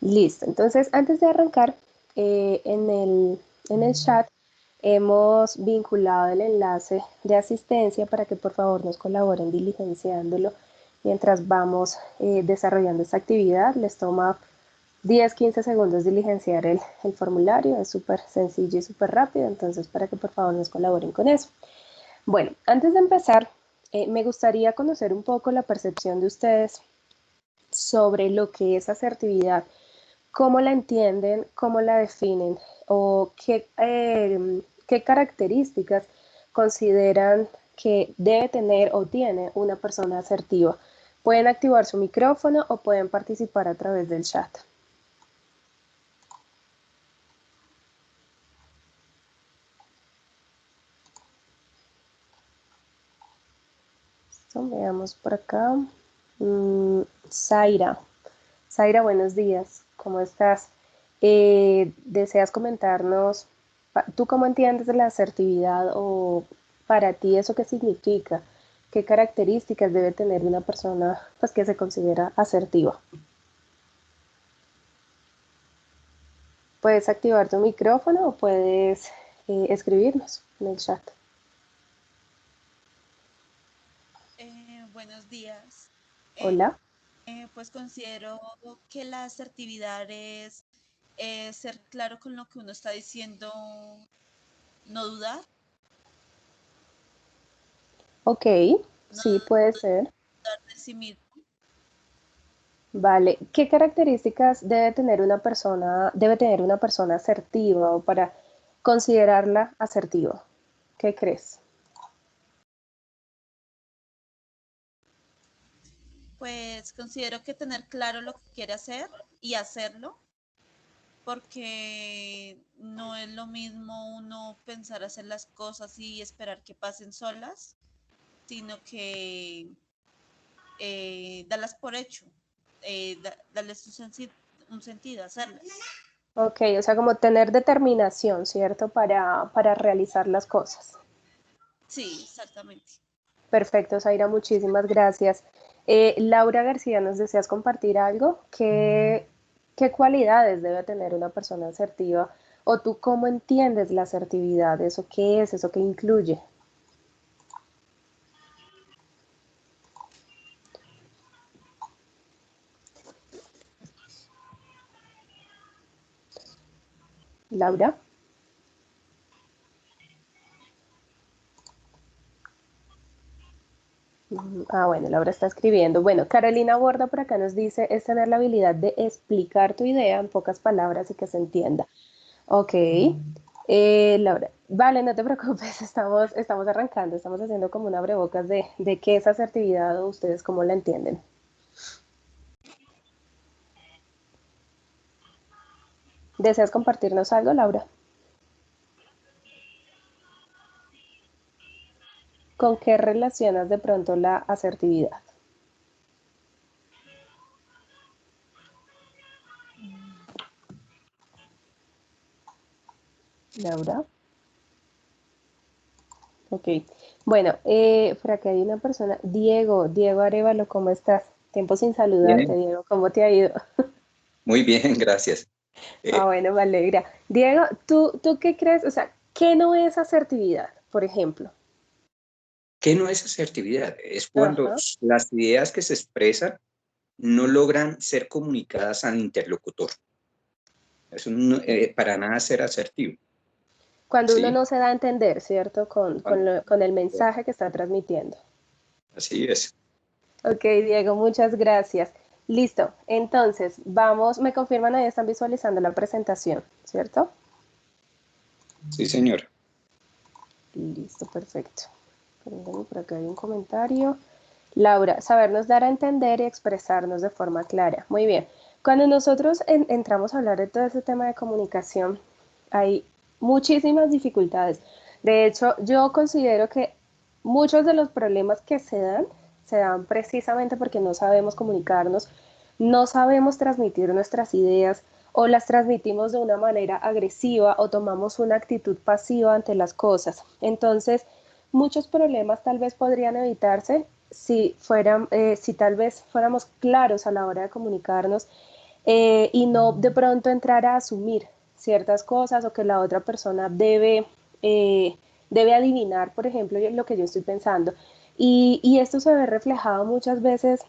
Listo, entonces antes de arrancar, en el chat hemos vinculado el enlace de asistencia para que por favor nos colaboren diligenciándolo mientras vamos desarrollando esta actividad. Les toma 10-15 segundos diligenciar el formulario, es súper sencillo y súper rápido, entonces para que por favor nos colaboren con eso. Bueno, antes de empezar, me gustaría conocer un poco la percepción de ustedes sobre lo que es asertividad. ¿Cómo la entienden? ¿Cómo la definen? ¿O qué características consideran que debe tener o tiene una persona asertiva? Pueden activar su micrófono o pueden participar a través del chat. Listo, veamos por acá. Zaira. Zaira, buenos días. ¿Cómo estás? ¿Deseas comentarnos, tú cómo entiendes la asertividad o para ti eso qué significa? ¿Qué características debe tener una persona pues, que se considera asertiva? Puedes activar tu micrófono o puedes escribirnos en el chat. Buenos días. Eh, Hola. pues considero que la asertividad es ser claro con lo que uno está diciendo, no dudar, Ok, no sí, puede ser. dudar de sí mismo. Vale, ¿qué características debe tener una persona asertiva o para considerarla asertiva? ¿Qué crees? Pues considero que tener claro lo que quiere hacer y hacerlo, porque no es lo mismo uno pensar hacer las cosas y esperar que pasen solas, sino que darlas por hecho, darles un sentido, hacerlas. Ok, o sea, como tener determinación, ¿cierto? Para realizar las cosas. Sí, exactamente. Perfecto, Zaira, muchísimas gracias. Laura García, ¿nos deseas compartir algo? ¿Qué cualidades debe tener una persona asertiva? ¿O tú cómo entiendes la asertividad? ¿Eso qué es? ¿Eso qué incluye? Laura. Bueno, Laura está escribiendo. Bueno, Carolina Borda por acá nos dice, es tener la habilidad de explicar tu idea en pocas palabras y que se entienda. Ok. Laura, vale, no te preocupes, estamos arrancando, estamos haciendo como un abrebocas de qué es asertividad o ustedes cómo la entienden. ¿Deseas compartirnos algo, Laura? ¿Con qué relacionas de pronto la asertividad? Laura. Ok. Bueno, por acá hay una persona, Diego Arevalo, ¿cómo estás? Tiempo sin saludarte, Bien, Diego, ¿cómo te ha ido? muy bien, gracias. Ah, Eh, bueno, me alegra. Diego, ¿tú qué crees? O sea, ¿qué no es asertividad, por ejemplo? ¿Qué no es asertividad? Es cuando Ajá. las ideas que se expresan no logran ser comunicadas al interlocutor. Eso no, para nada ser asertivo, Cuando uno ¿sí? no se da a entender, ¿cierto? Cuando- Con el mensaje que está transmitiendo. Así es. Ok, Diego, muchas gracias. Listo. Entonces, vamos, me confirman ahí, están visualizando la presentación, ¿cierto? Sí, señor. Listo, perfecto. Permítame, por acá hay un comentario. Laura, sabernos dar a entender y expresarnos de forma clara. Muy bien. Cuando nosotros entramos a hablar de todo este tema de comunicación, hay muchísimas dificultades. De hecho, yo considero que muchos de los problemas que se dan precisamente porque no sabemos comunicarnos, no sabemos transmitir nuestras ideas o las transmitimos de una manera agresiva o tomamos una actitud pasiva ante las cosas. Entonces, muchos problemas tal vez podrían evitarse si tal vez fuéramos claros a la hora de comunicarnos, y no de pronto entrar a asumir ciertas cosas o que la otra persona debe adivinar, por ejemplo, lo que yo estoy pensando. Y esto se ve reflejado muchas veces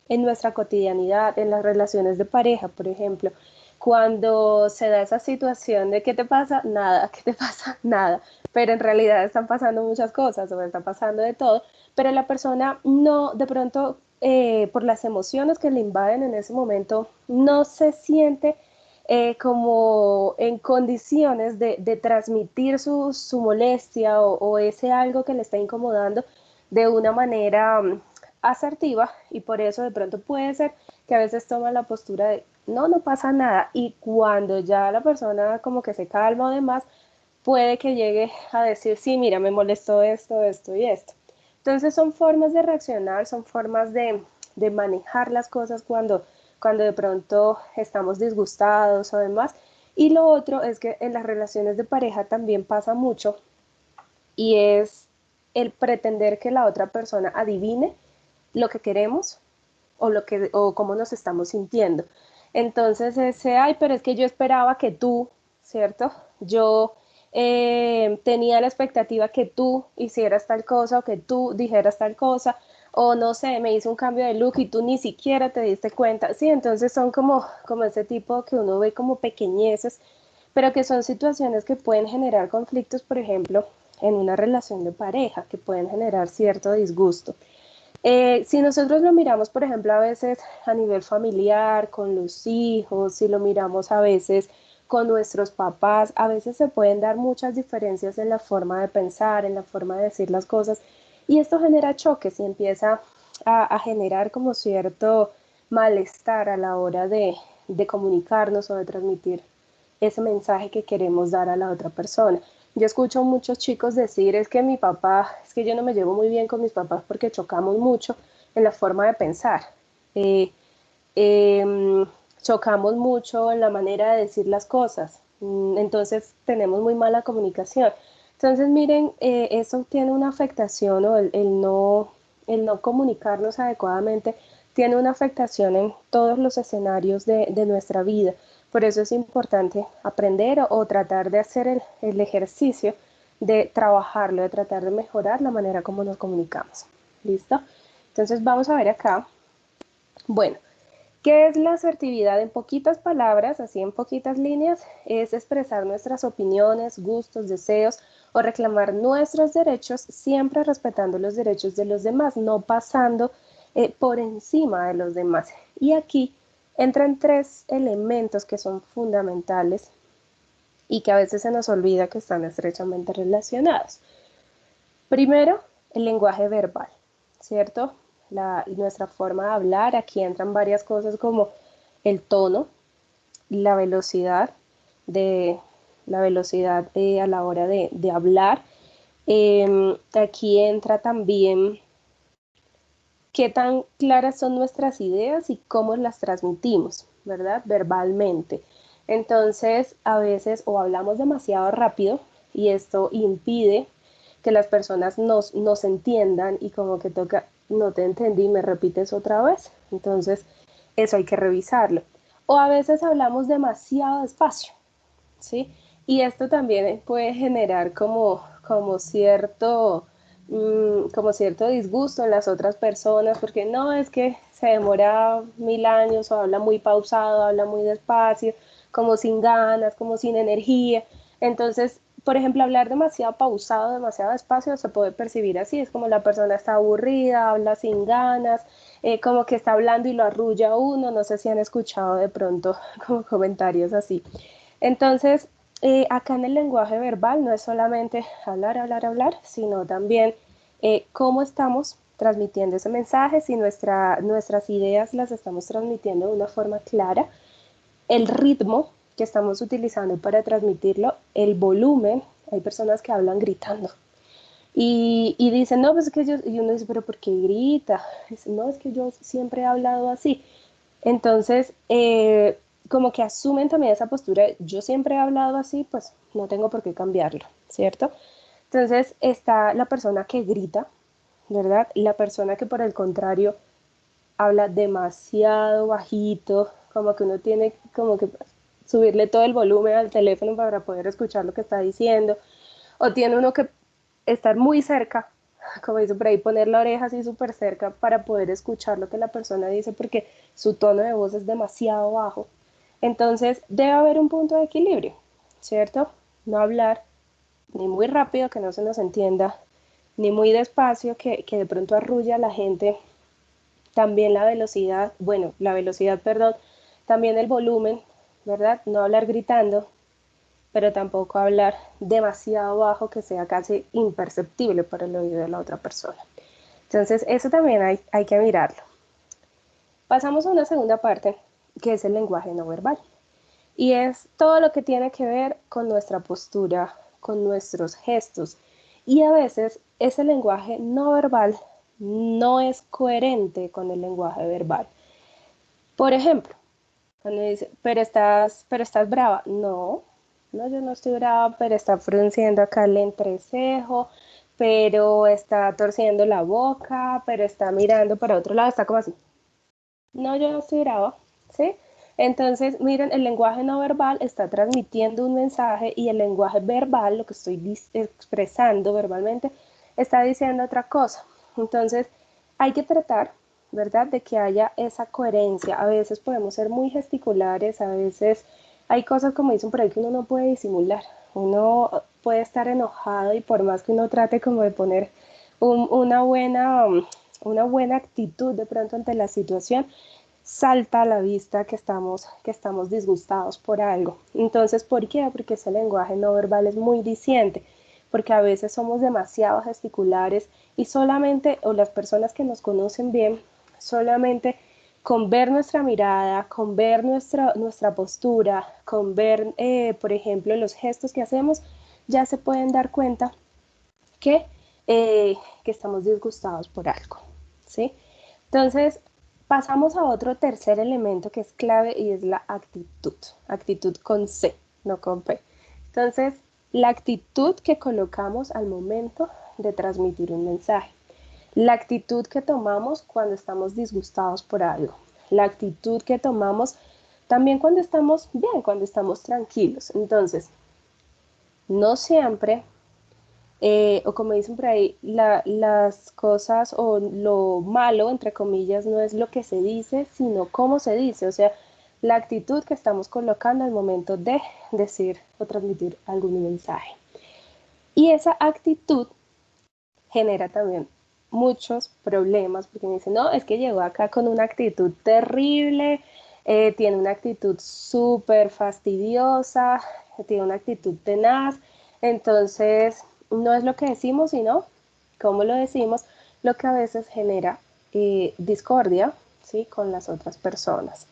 en nuestra cotidianidad, en las relaciones de pareja, por ejemplo. Cuando se da esa situación de ¿qué te pasa? Nada, ¿qué te pasa? Nada. Pero en realidad están pasando muchas cosas o está pasando de todo, pero la persona no, de pronto, por las emociones que le invaden en ese momento, no se siente como en condiciones de transmitir su molestia o ese algo que le está incomodando de una manera asertiva, y por eso de pronto puede ser que a veces toma la postura de no, no pasa nada, y cuando ya la persona como que se calma o demás, puede que llegue a decir sí, mira, me molestó esto, esto y esto. Entonces son formas de reaccionar, son formas de manejar las cosas cuando de pronto estamos disgustados o demás. Y lo otro es que en las relaciones de pareja también pasa mucho, y es el pretender que la otra persona adivine lo que queremos o cómo nos estamos sintiendo. Entonces ese, ay, pero es que yo esperaba que tú, ¿cierto? Yo tenía la expectativa que tú hicieras tal cosa o que tú dijeras tal cosa, o no sé, me hice un cambio de look y tú ni siquiera te diste cuenta. Sí, entonces son como ese tipo que uno ve como pequeñeces, pero que son situaciones que pueden generar conflictos, por ejemplo, en una relación de pareja, que pueden generar cierto disgusto. Si nosotros lo miramos, por ejemplo, a veces a nivel familiar, con los hijos, si lo miramos a veces con nuestros papás, a veces se pueden dar muchas diferencias en la forma de pensar, en la forma de decir las cosas, y esto genera choques y empieza a generar como cierto malestar a la hora de comunicarnos o de transmitir ese mensaje que queremos dar a la otra persona. Yo escucho a muchos chicos decir, es que mi papá, es que yo no me llevo muy bien con mis papás porque chocamos mucho en la forma de pensar. Eh, eh, Chocamos mucho en la manera de decir las cosas. Entonces tenemos muy mala comunicación. Entonces miren, eso tiene una afectación, o el no comunicarnos adecuadamente tiene una afectación en todos los escenarios de nuestra vida. Por eso es importante aprender o tratar de hacer el ejercicio de trabajarlo, de tratar de mejorar la manera como nos comunicamos. ¿Listo? Entonces vamos a ver acá. Bueno, ¿qué es la asertividad? En poquitas palabras, así en poquitas líneas, es expresar nuestras opiniones, gustos, deseos o reclamar nuestros derechos, siempre respetando los derechos de los demás, no pasando por encima de los demás. Y aquí entran tres elementos que son fundamentales y que a veces se nos olvida que están estrechamente relacionados. Primero, el lenguaje verbal, ¿cierto? Nuestra forma de hablar, aquí entran varias cosas como el tono, la velocidad de a la hora de hablar. Aquí entra también qué tan claras son nuestras ideas y cómo las transmitimos, ¿verdad? Verbalmente. Entonces, a veces o hablamos demasiado rápido y esto impide que las personas nos entiendan, y como que toca, no te entendí, me repites otra vez. Entonces, eso hay que revisarlo. O a veces hablamos demasiado despacio, ¿sí? Y esto también puede generar como cierto disgusto en las otras personas, porque no, es que se demora 1000 años, o habla muy pausado, habla muy despacio, como sin ganas, como sin energía. Entonces, por ejemplo, hablar demasiado pausado, demasiado despacio, se puede percibir así, es como la persona está aburrida, habla sin ganas, como que está hablando y lo arrulla a uno. No sé si han escuchado de pronto como comentarios así. Entonces, acá en el lenguaje verbal no es solamente hablar, hablar, hablar, sino también cómo estamos transmitiendo ese mensaje, si nuestras ideas las estamos transmitiendo de una forma clara, el ritmo que estamos utilizando para transmitirlo, el volumen. Hay personas que hablan gritando y dicen, no, pues es que yo, y uno dice, pero ¿por qué grita? Dice, no, es que yo siempre he hablado así. Entonces, como que asumen también esa postura, yo siempre he hablado así, pues no tengo por qué cambiarlo, ¿cierto? Entonces está la persona que grita, ¿verdad? La persona que por el contrario habla demasiado bajito, como que uno tiene como que subirle todo el volumen al teléfono para poder escuchar lo que está diciendo, o tiene uno que estar muy cerca, como dice por ahí, poner la oreja así súper cerca para poder escuchar lo que la persona dice porque su tono de voz es demasiado bajo. Entonces debe haber un punto de equilibrio, ¿cierto? No hablar ni muy rápido que no se nos entienda, ni muy despacio que de pronto arrulla a la gente. También la velocidad, bueno, la velocidad, perdón, también el volumen, ¿verdad? No hablar gritando, pero tampoco hablar demasiado bajo que sea casi imperceptible para el oído de la otra persona. Entonces, eso también hay que mirarlo. Pasamos a una segunda parte, que es el lenguaje no verbal. Y es todo lo que tiene que ver con nuestra postura, con nuestros gestos. Y a veces ese lenguaje no verbal no es coherente con el lenguaje verbal. Por ejemplo, cuando dice, pero estás brava. No, no, yo no estoy brava, pero está frunciendo acá el entrecejo, pero está torciendo la boca, pero está mirando para otro lado, está como así. No, yo no estoy brava, ¿sí? Entonces, miren, el lenguaje no verbal está transmitiendo un mensaje y el lenguaje verbal, lo que estoy expresando verbalmente, está diciendo otra cosa. Entonces, hay que tratar, ¿verdad?, de que haya esa coherencia. A veces podemos ser muy gesticulares, a veces hay cosas, como dicen por ahí, que uno no puede disimular. Uno puede estar enojado y por más que uno trate como de poner una buena actitud de pronto ante la situación, salta a la vista que estamos disgustados por algo. Entonces, ¿por qué? Porque ese lenguaje no verbal es muy diciente, porque a veces somos demasiado gesticulares y solamente, o las personas que nos conocen bien, solamente con ver nuestra mirada, con ver nuestra postura, con ver, por ejemplo, los gestos que hacemos, ya se pueden dar cuenta que, eh, que estamos disgustados por algo, ¿sí? Entonces, pasamos a otro tercer elemento que es clave y es la actitud. Actitud con C, no con P. Entonces, la actitud que colocamos al momento de transmitir un mensaje. La actitud que tomamos cuando estamos disgustados por algo. La actitud que tomamos también cuando estamos bien, cuando estamos tranquilos. Entonces, no siempre o como dicen por ahí, las cosas o lo malo, entre comillas, no es lo que se dice, sino cómo se dice, o sea, la actitud que estamos colocando al momento de decir o transmitir algún mensaje. Y esa actitud genera también muchos problemas, porque me dicen, no, es que llegó acá con una actitud terrible, tiene una actitud súper fastidiosa, tiene una actitud tenaz, entonces no es lo que decimos, sino cómo lo decimos, lo que a veces genera discordia, ¿sí?, con las otras personas.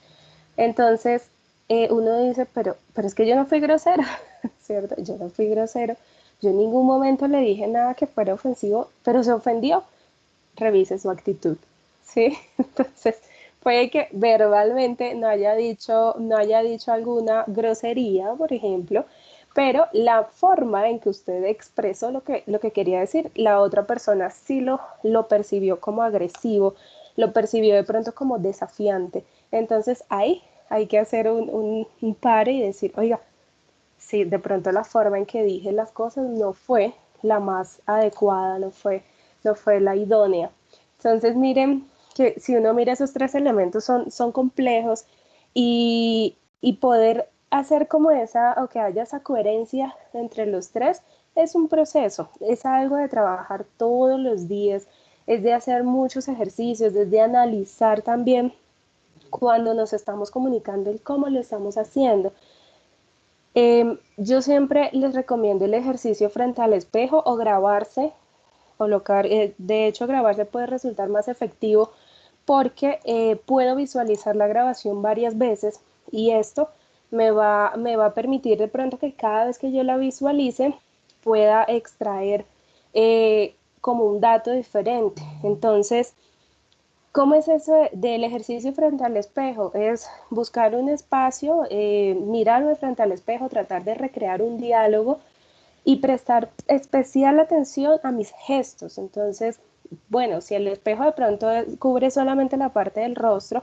Entonces, uno dice, pero es que yo no fui grosera, ¿cierto? Yo no fui grosero. Yo en ningún momento le dije nada que fuera ofensivo, pero se ofendió. Revise su actitud, ¿sí? Entonces, puede que verbalmente no haya dicho alguna grosería, por ejemplo, pero la forma en que usted expresó lo que quería decir, la otra persona sí lo percibió como agresivo, lo percibió de pronto como desafiante. Entonces, ahí hay que hacer un pare y decir, oiga, sí, de pronto la forma en que dije las cosas no fue la más adecuada, no fue la idónea. Entonces, miren que si uno mira esos tres elementos son complejos y poder hacer como esa, o que haya esa coherencia entre los tres, es un proceso, es algo de trabajar todos los días, es de hacer muchos ejercicios, es de analizar también cuando nos estamos comunicando el cómo lo estamos haciendo. Yo siempre les recomiendo el ejercicio frente al espejo o grabarse, colocar, de hecho grabarse puede resultar más efectivo porque puedo visualizar la grabación varias veces y esto me va a permitir de pronto que cada vez que yo la visualice pueda extraer como un dato diferente. Entonces, ¿cómo es eso del ejercicio frente al espejo? Es buscar un espacio, mirarme frente al espejo, tratar de recrear un diálogo y prestar especial atención a mis gestos. Entonces, bueno, si el espejo de pronto cubre solamente la parte del rostro,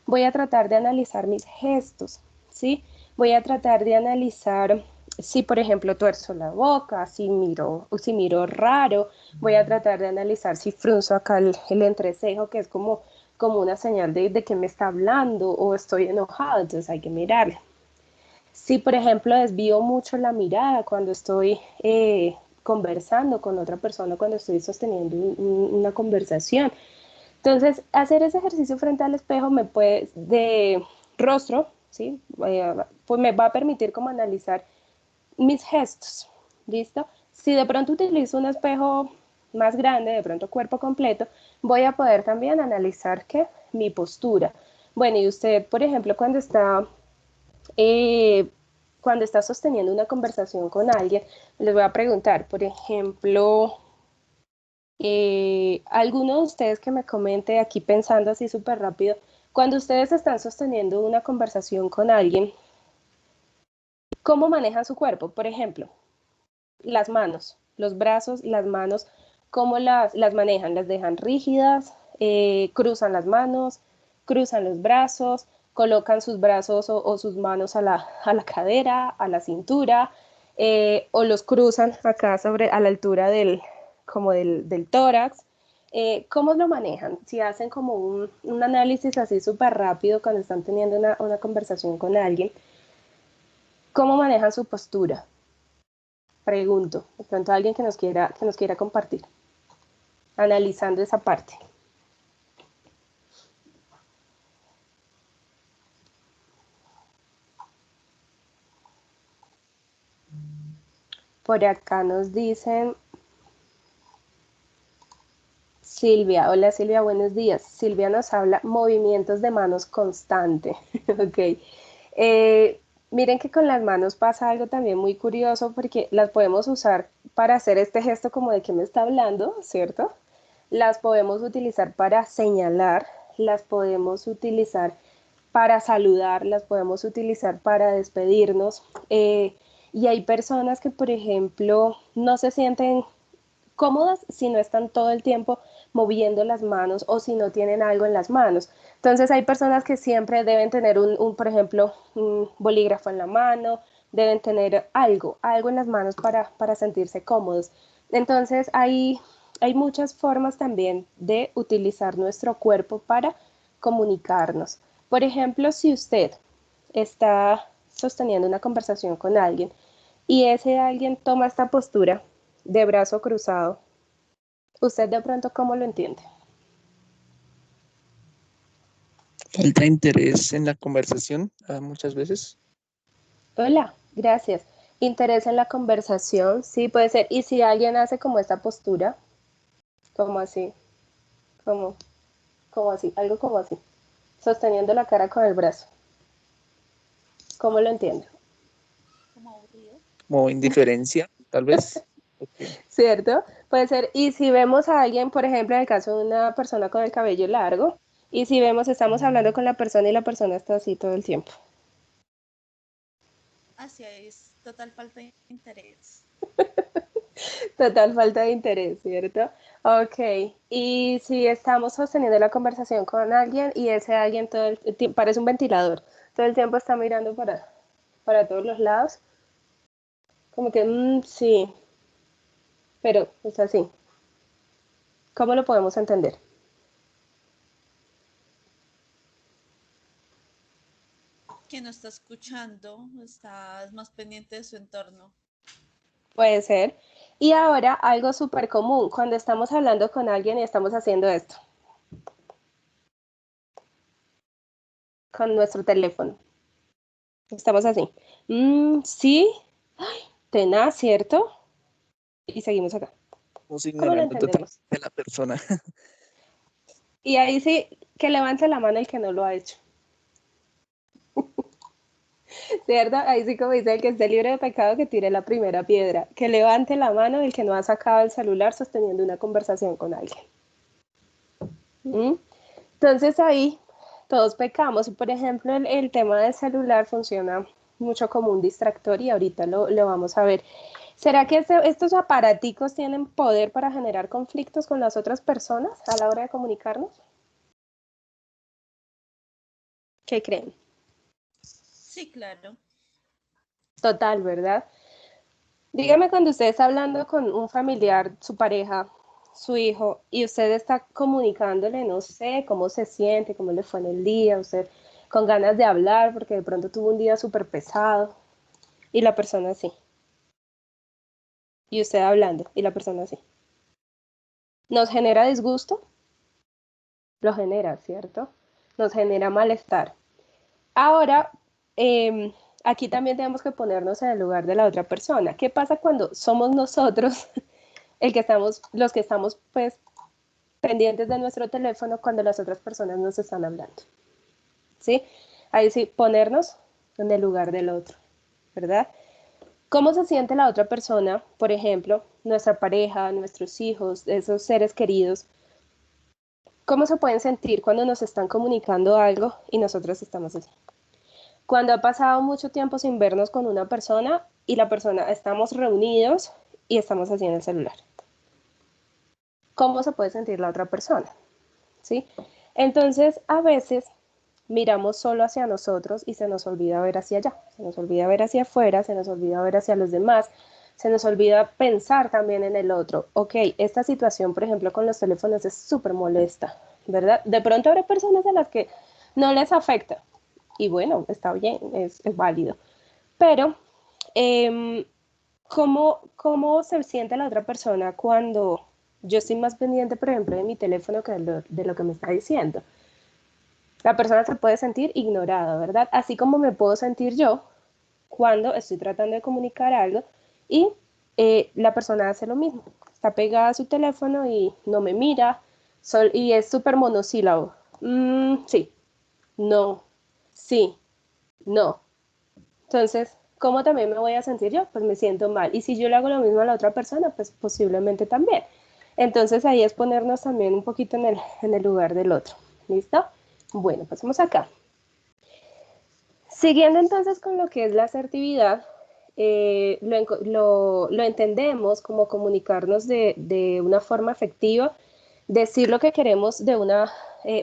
voy a tratar de analizar mis gestos, ¿sí? Voy a tratar de analizar si, por ejemplo, tuerzo la boca, si miro raro, voy a tratar de analizar si frunzo acá el entrecejo, que es como una señal de que me está hablando o estoy enojado, entonces hay que mirarle. Si, por ejemplo, desvío mucho la mirada cuando estoy conversando con otra persona, cuando estoy sosteniendo una conversación. Entonces, hacer ese ejercicio frente al espejo de rostro, ¿sí? Pues me va a permitir como analizar mis gestos, ¿listo? Si de pronto utilizo un espejo más grande, de pronto cuerpo completo, voy a poder también analizar ¿qué? Mi postura. Bueno, y usted, por ejemplo, eh, cuando está sosteniendo una conversación con alguien, les voy a preguntar, por ejemplo, alguno de ustedes que me comente aquí pensando así súper rápido, cuando ustedes están sosteniendo una conversación con alguien, ¿cómo manejan su cuerpo? Por ejemplo, las manos, los brazos, las manos, ¿cómo las manejan? ¿Las dejan rígidas? ¿Cruzan las manos? ¿Cruzan los brazos? ¿Colocan sus brazos o sus manos a la cadera, a la cintura? ¿O los cruzan acá a la altura del tórax? ¿Cómo lo manejan? Si hacen como un análisis así súper rápido cuando están teniendo una conversación con alguien, ¿cómo manejan su postura? Pregunto, de pronto alguien que nos quiera compartir, analizando esa parte. Por acá nos dicen Silvia, hola Silvia, buenos días. Silvia nos habla movimientos de manos constante. Ok. Miren que con las manos pasa algo también muy curioso porque las podemos usar para hacer este gesto como de que me está hablando, ¿cierto? Las podemos utilizar para señalar, las podemos utilizar para saludar, las podemos utilizar para despedirnos. Y hay personas que, por ejemplo, no se sienten cómodas si no están todo el tiempo moviendo las manos o si no tienen algo en las manos. Entonces hay personas que siempre deben tener por ejemplo, un bolígrafo en la mano, deben tener algo en las manos para sentirse cómodos. Entonces hay muchas formas también de utilizar nuestro cuerpo para comunicarnos. Por ejemplo, si usted está sosteniendo una conversación con alguien y ese alguien toma esta postura de brazo cruzado, ¿usted de pronto cómo lo entiende? Falta interés en la conversación, muchas veces. Hola, gracias. Interés en la conversación, sí, puede ser. Y si alguien hace como esta postura, como así, como, como así, algo como así, sosteniendo la cara con el brazo, ¿cómo lo entiende? Como aburrido. Como indiferencia, tal vez. Ok. ¿Cierto? Puede ser. Y si vemos a alguien, por ejemplo, en el caso de una persona con el cabello largo, y si estamos hablando con la persona y la persona está así todo el tiempo. Así es, total falta de interés. Total falta de interés, ¿cierto? Ok, y si estamos sosteniendo la conversación con alguien y ese alguien todo el tiempo, parece un ventilador, todo el tiempo está mirando para todos los lados, como que, sí, pero es así. ¿Cómo lo podemos entender? Que no está escuchando, estás más pendiente de su entorno. Puede ser. Y ahora algo súper común, cuando estamos hablando con alguien y estamos haciendo esto, con nuestro teléfono, estamos así. Sí, tenaz, ¿cierto? Y seguimos acá. Estamos ¿Cómo lo ignorando totalmente entendemos? a la persona. Y ahí sí, que levante la mano el que no lo ha hecho, ¿cierto? Ahí sí como dice el que esté libre de pecado que tire la primera piedra, que levante la mano el que no ha sacado el celular sosteniendo una conversación con alguien. ¿Mm? Entonces ahí todos pecamos. Por ejemplo, el tema del celular funciona mucho como un distractor y ahorita lo vamos a ver. ¿Será que estos aparaticos tienen poder para generar conflictos con las otras personas a la hora de comunicarnos? ¿Qué creen? Sí, claro. Total, ¿verdad? Dígame cuando usted está hablando con un familiar, su pareja, su hijo, y usted está comunicándole, no sé, cómo se siente, cómo le fue en el día, usted con ganas de hablar porque de pronto tuvo un día súper pesado y la persona así, y usted hablando y la persona así. ¿Nos genera disgusto? Lo genera, ¿cierto? Nos genera malestar. Ahora, aquí también tenemos que ponernos en el lugar de la otra persona. ¿Qué pasa cuando somos nosotros los que estamos pues pendientes de nuestro teléfono cuando las otras personas nos están hablando? ¿Sí? Ahí sí, ponernos en el lugar del otro, ¿verdad? ¿Cómo se siente la otra persona? Por ejemplo, nuestra pareja, nuestros hijos, esos seres queridos. ¿Cómo se pueden sentir cuando nos están comunicando algo y nosotros estamos así? Cuando ha pasado mucho tiempo sin vernos con una persona y la persona, estamos reunidos y estamos así en el celular. ¿Cómo se puede sentir la otra persona? ¿Sí? Entonces, a veces miramos solo hacia nosotros y se nos olvida ver hacia allá, se nos olvida ver hacia afuera, se nos olvida ver hacia los demás, se nos olvida pensar también en el otro. Ok, esta situación, por ejemplo, con los teléfonos es súper molesta, ¿verdad? De pronto habrá personas a las que no les afecta y bueno, está bien, es válido. Pero, eh, ¿cómo se siente la otra persona cuando yo estoy más pendiente, por ejemplo, de mi teléfono que de lo que me está diciendo? La persona se puede sentir ignorada, ¿verdad? Así como me puedo sentir yo cuando estoy tratando de comunicar algo y la persona hace lo mismo. Está pegada a su teléfono y no me mira y es súper monosílabo. Sí, no, sí, no. Entonces, ¿cómo también me voy a sentir yo? Pues me siento mal. Y si yo le hago lo mismo a la otra persona, pues posiblemente también. Entonces ahí es ponernos también un poquito en el lugar del otro. ¿Listo? Bueno, pasemos acá. Siguiendo entonces con lo que es la asertividad, lo entendemos como comunicarnos de una forma efectiva, decir lo que queremos de una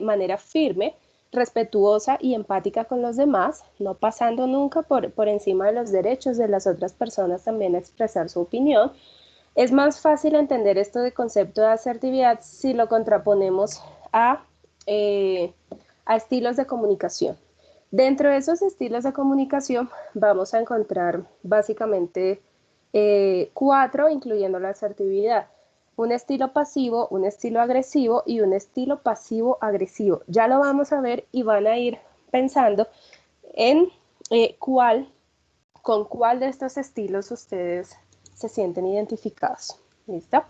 manera firme, respetuosa y empática con los demás, no pasando nunca por encima de los derechos de las otras personas también a expresar su opinión. Es más fácil entender esto de concepto de asertividad si lo contraponemos a, eh, a estilos de comunicación. Dentro de esos estilos de comunicación vamos a encontrar básicamente cuatro, incluyendo la asertividad. Un estilo pasivo, un estilo agresivo y un estilo pasivo-agresivo. Ya lo vamos a ver y van a ir pensando en con cuál de estos estilos ustedes se sienten identificados. ¿Listo?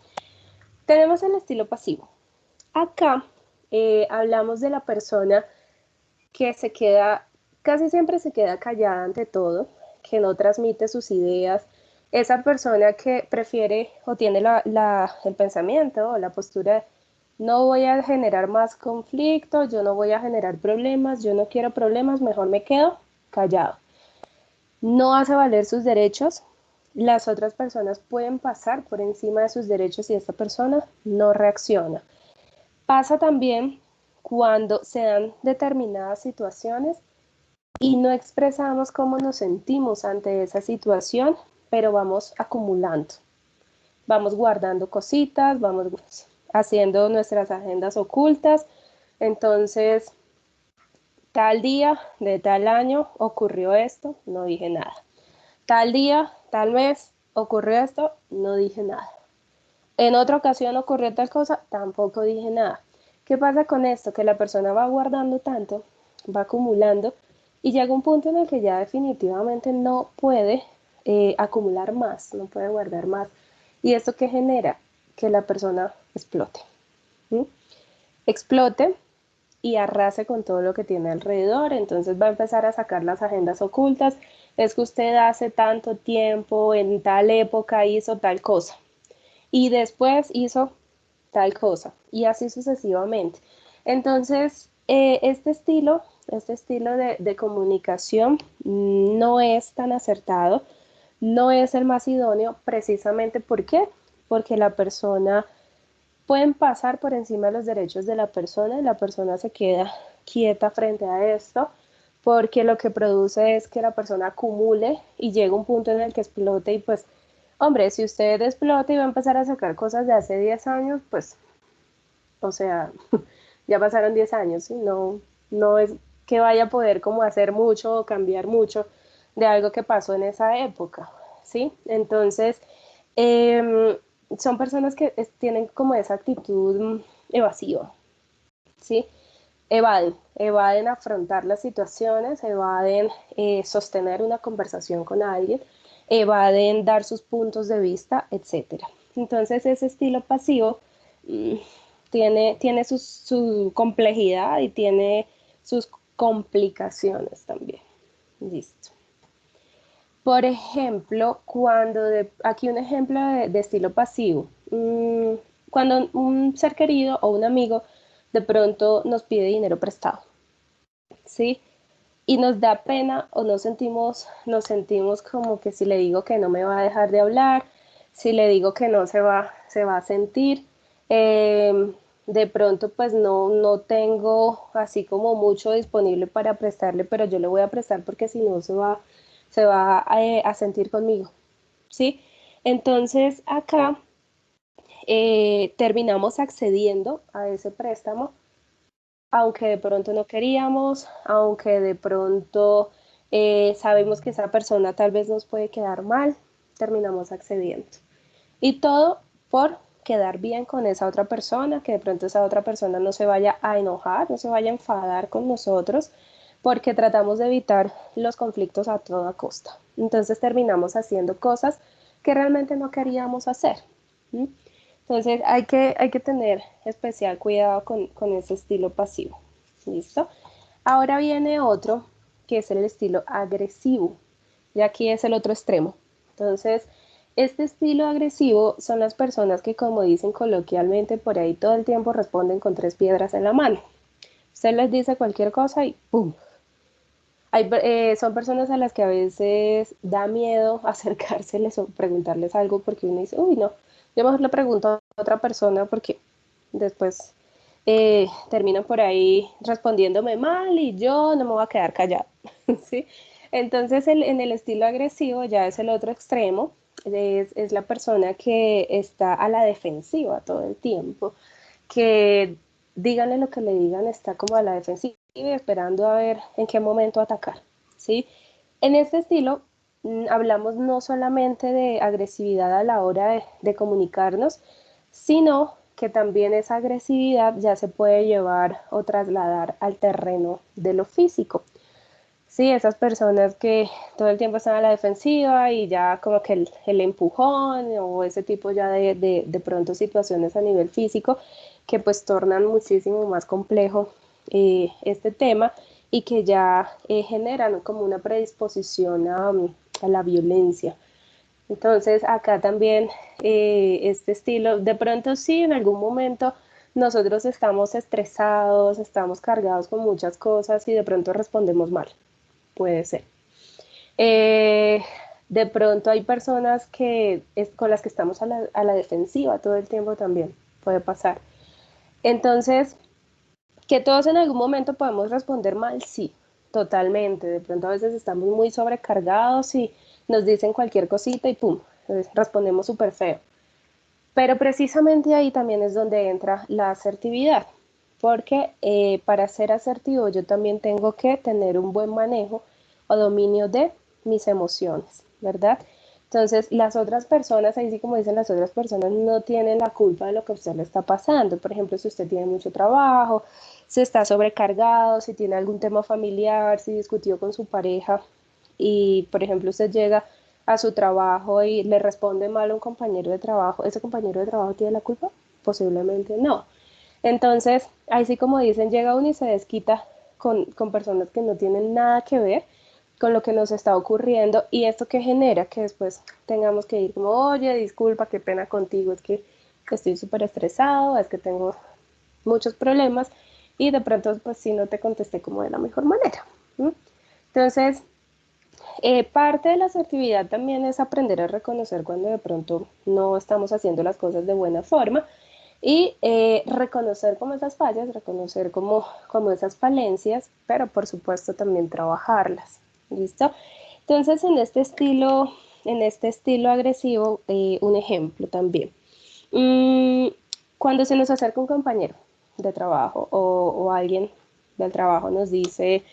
Tenemos el estilo pasivo. Acá hablamos de la persona que casi siempre se queda callada ante todo, que no transmite sus ideas, esa persona que prefiere o tiene el pensamiento o la postura de no voy a generar más conflicto, yo no voy a generar problemas, yo no quiero problemas, mejor me quedo callado. No hace valer sus derechos, las otras personas pueden pasar por encima de sus derechos y esta persona no reacciona. Pasa también cuando se dan determinadas situaciones y no expresamos cómo nos sentimos ante esa situación, pero vamos acumulando, vamos guardando cositas, vamos haciendo nuestras agendas ocultas. Entonces, tal día de tal año ocurrió esto, no dije nada. Tal día, tal mes ocurrió esto, no dije nada. En otra ocasión ocurrió tal cosa, tampoco dije nada. ¿Qué pasa con esto? Que la persona va guardando tanto, va acumulando y llega un punto en el que ya definitivamente no puede acumular más, no puede guardar más. ¿Y esto qué genera? Que la persona explote. ¿Sí? Explote y arrase con todo lo que tiene alrededor, entonces va a empezar a sacar las agendas ocultas, es que usted hace tanto tiempo, en tal época hizo tal cosa, y después hizo tal cosa, y así sucesivamente. Entonces, este estilo de comunicación no es tan acertado, no es el más idóneo, precisamente ¿por qué? Porque la persona pueden pasar por encima de los derechos de la persona y la persona se queda quieta frente a esto, porque lo que produce es que la persona acumule y llega un punto en el que explote y pues, hombre, si usted explota y va a empezar a sacar cosas de hace 10 años, pues, o sea, ya pasaron 10 años, ¿sí? No, no es que vaya a poder como hacer mucho o cambiar mucho de algo que pasó en esa época, ¿sí? Entonces, eh, son personas que tienen como esa actitud evasiva, ¿sí? Evaden afrontar las situaciones, evaden sostener una conversación con alguien, evaden dar sus puntos de vista, etcétera. Entonces ese estilo pasivo mm, tiene su complejidad y tiene sus complicaciones también. Listo. Por ejemplo, aquí un ejemplo de estilo pasivo. Cuando un ser querido o un amigo de pronto nos pide dinero prestado, ¿sí? Y nos da pena o nos sentimos como que si le digo que no me va a dejar de hablar, si le digo que no se va a sentir. De pronto pues no tengo así como mucho disponible para prestarle, pero yo le voy a prestar porque si no se va a sentir conmigo, ¿sí? Entonces acá terminamos accediendo a ese préstamo aunque de pronto no queríamos, aunque de pronto sabemos que esa persona tal vez nos puede quedar mal, terminamos accediendo. Y todo por quedar bien con esa otra persona, que de pronto esa otra persona no se vaya a enojar, no se vaya a enfadar con nosotros, porque tratamos de evitar los conflictos a toda costa. Entonces terminamos haciendo cosas que realmente no queríamos hacer. ¿Sí? Entonces hay que tener especial cuidado con ese estilo pasivo. ¿Listo? Ahora viene otro que es el estilo agresivo. Y aquí es el otro extremo. Entonces, este estilo agresivo son las personas que, como dicen coloquialmente, por ahí todo el tiempo responden con 3 piedras en la mano. Usted les dice cualquier cosa y ¡pum! Son personas a las que a veces da miedo acercárseles o preguntarles algo porque uno dice, uy, no, yo mejor le pregunto a otra persona porque después terminan por ahí respondiéndome mal y yo no me voy a quedar callado, ¿sí? Entonces en el estilo agresivo ya es el otro extremo, es la persona que está a la defensiva todo el tiempo, que díganle lo que le digan, está como a la defensiva esperando a ver en qué momento atacar, ¿sí? En este estilo hablamos no solamente de agresividad a la hora de comunicarnos, sino que también esa agresividad ya se puede llevar o trasladar al terreno de lo físico. Sí, esas personas que todo el tiempo están a la defensiva y ya como que el empujón o ese tipo ya de pronto situaciones a nivel físico que pues tornan muchísimo más complejo este tema y que ya generan como una predisposición a la violencia. Entonces acá también este estilo, de pronto sí, en algún momento nosotros estamos estresados, estamos cargados con muchas cosas y de pronto respondemos mal, puede ser. Eh, de pronto hay personas con las que estamos a la defensiva todo el tiempo también, puede pasar. Entonces, que todos en algún momento podemos responder mal, sí, totalmente. De pronto a veces estamos muy sobrecargados y nos dicen cualquier cosita y pum, respondemos súper feo. Pero precisamente ahí también es donde entra la asertividad, porque para ser asertivo yo también tengo que tener un buen manejo o dominio de mis emociones, ¿verdad? Entonces, las otras personas, ahí sí como dicen las otras personas, no tienen la culpa de lo que a usted le está pasando. Por ejemplo, si usted tiene mucho trabajo, si está sobrecargado, si tiene algún tema familiar, si discutió con su pareja y, por ejemplo, usted llega a su trabajo y le responde mal a un compañero de trabajo, ¿ese compañero de trabajo tiene la culpa? Posiblemente no. Entonces, ahí sí como dicen, llega uno y se desquita con personas que no tienen nada que ver con lo que nos está ocurriendo y esto que genera que después tengamos que ir como, oye, disculpa, qué pena contigo, es que estoy súper estresado, es que tengo muchos problemas y de pronto pues sí no te contesté como de la mejor manera. ¿Sí? Entonces, parte de la asertividad también es aprender a reconocer cuando de pronto no estamos haciendo las cosas de buena forma y reconocer como esas fallas, reconocer como esas falencias, pero por supuesto también trabajarlas. ¿Listo? Entonces en este estilo agresivo, un ejemplo también. Cuando se nos acerca un compañero de trabajo o alguien del trabajo nos dice,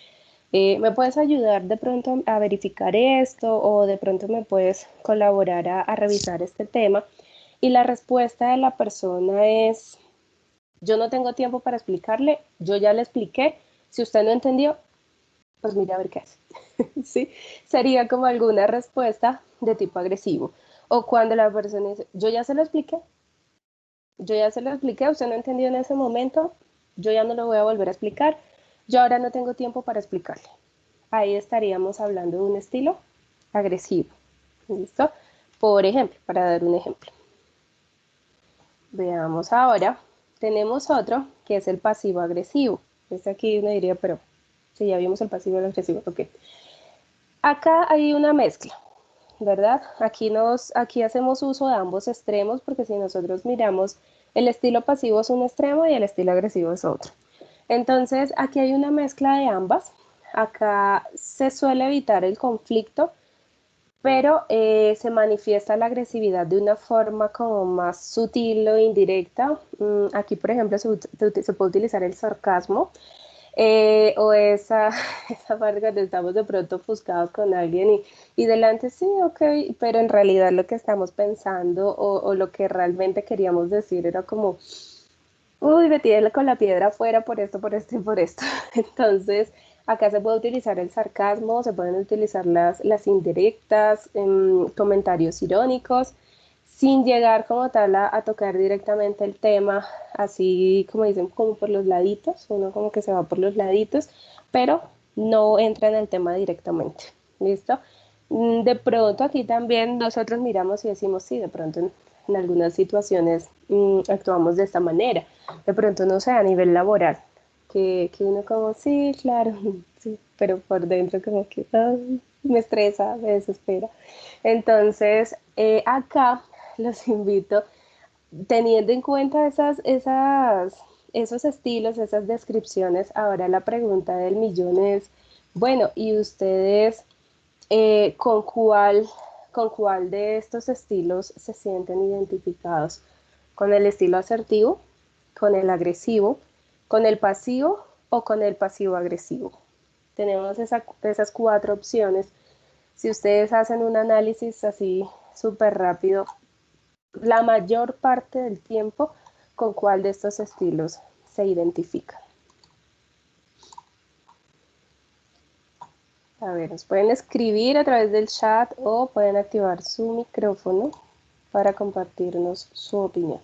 ¿me puedes ayudar de pronto a verificar esto o de pronto me puedes colaborar a revisar este tema? Y la respuesta de la persona es, yo no tengo tiempo para explicarle, yo ya le expliqué, si usted no entendió, pues mire a ver qué hace. ¿Sí? Sería como alguna respuesta de tipo agresivo. O cuando la persona dice, yo ya se lo expliqué, usted no entendió en ese momento, yo ya no lo voy a volver a explicar, yo ahora no tengo tiempo para explicarle. Ahí estaríamos hablando de un estilo agresivo. ¿Listo? Por ejemplo, para dar un ejemplo. Veamos ahora, tenemos otro que es el pasivo agresivo. Este aquí uno diría, pero si ya vimos el pasivo y el agresivo, ok. Acá hay una mezcla, ¿verdad? Aquí hacemos uso de ambos extremos porque si nosotros miramos, el estilo pasivo es un extremo y el estilo agresivo es otro. Entonces, aquí hay una mezcla de ambas. Acá se suele evitar el conflicto, pero se manifiesta la agresividad de una forma como más sutil o indirecta. Aquí, por ejemplo, se puede utilizar el sarcasmo o esa parte cuando estamos de pronto ofuscados con alguien y delante sí, ok, pero en realidad lo que estamos pensando o lo que realmente queríamos decir era como, uy, me tiene con la piedra afuera por esto y por esto. Entonces, acá se puede utilizar el sarcasmo, se pueden utilizar las indirectas, comentarios irónicos, sin llegar como tal a tocar directamente el tema, así como dicen, como por los laditos, uno como que se va por los laditos, pero no entra en el tema directamente. ¿Listo? De pronto aquí también nosotros miramos y decimos, sí, de pronto en algunas situaciones actuamos de esta manera. De pronto, no sé, a nivel laboral, que uno como, sí, claro, sí, pero por dentro como que ay, me estresa, me desespera. Entonces, acá los invito, teniendo en cuenta esos estilos, esas descripciones, ahora la pregunta del millón es, bueno, ¿y ustedes con cuál de estos estilos se sienten identificados? ¿Con el estilo asertivo, con el agresivo, con el pasivo o con el pasivo agresivo? Tenemos esas cuatro opciones. Si ustedes hacen un análisis así súper rápido, la mayor parte del tiempo, ¿con cuál de estos estilos se identifican? A ver, nos pueden escribir a través del chat o pueden activar su micrófono para compartirnos su opinión.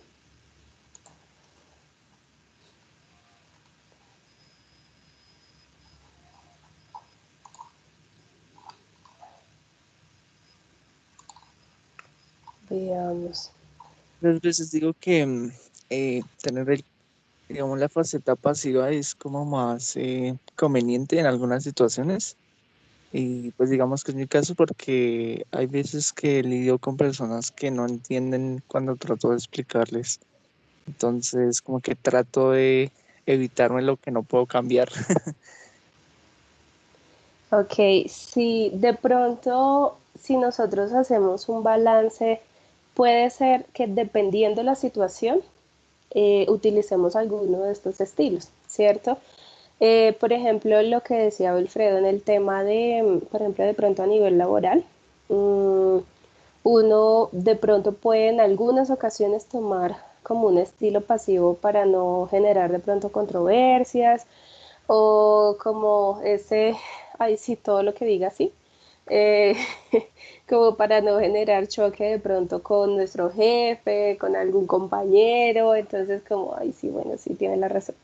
Veamos. Muchas veces digo que tener digamos, la faceta pasiva es como más conveniente en algunas situaciones. Y pues digamos que es mi caso porque hay veces que lidio con personas que no entienden cuando trato de explicarles. Entonces, como que trato de evitarme lo que no puedo cambiar. Ok, si de pronto, si nosotros hacemos un balance, puede ser que dependiendo la situación, utilicemos alguno de estos estilos, ¿cierto? Por ejemplo, lo que decía Wilfredo en el tema de, por ejemplo, de pronto a nivel laboral, mm, uno de pronto puede en algunas ocasiones tomar como un estilo pasivo para no generar de pronto controversias o como ese, ay sí, todo lo que diga así, eh, como para no generar choque de pronto con nuestro jefe, con algún compañero, entonces como, ay sí, bueno, sí, tiene la razón,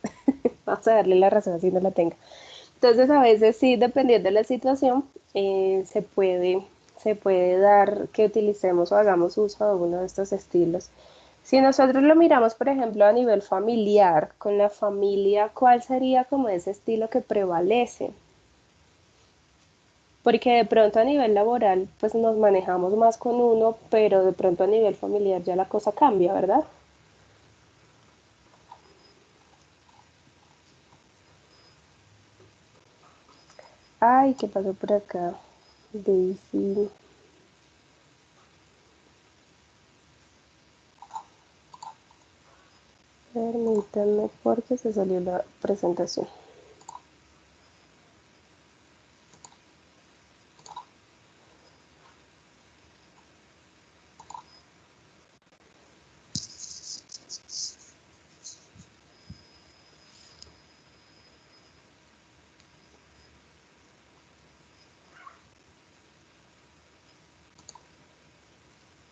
vamos a darle la razón así no la tenga. Entonces a veces sí, dependiendo de la situación, se puede dar que utilicemos o hagamos uso de uno de estos estilos. Si nosotros lo miramos, por ejemplo, a nivel familiar, con la familia, ¿cuál sería como ese estilo que prevalece? Porque de pronto a nivel laboral, pues nos manejamos más con uno, pero de pronto a nivel familiar ya la cosa cambia, ¿verdad? Ay, ¿qué pasó por acá? Daisy. Permítanme porque se salió la presentación.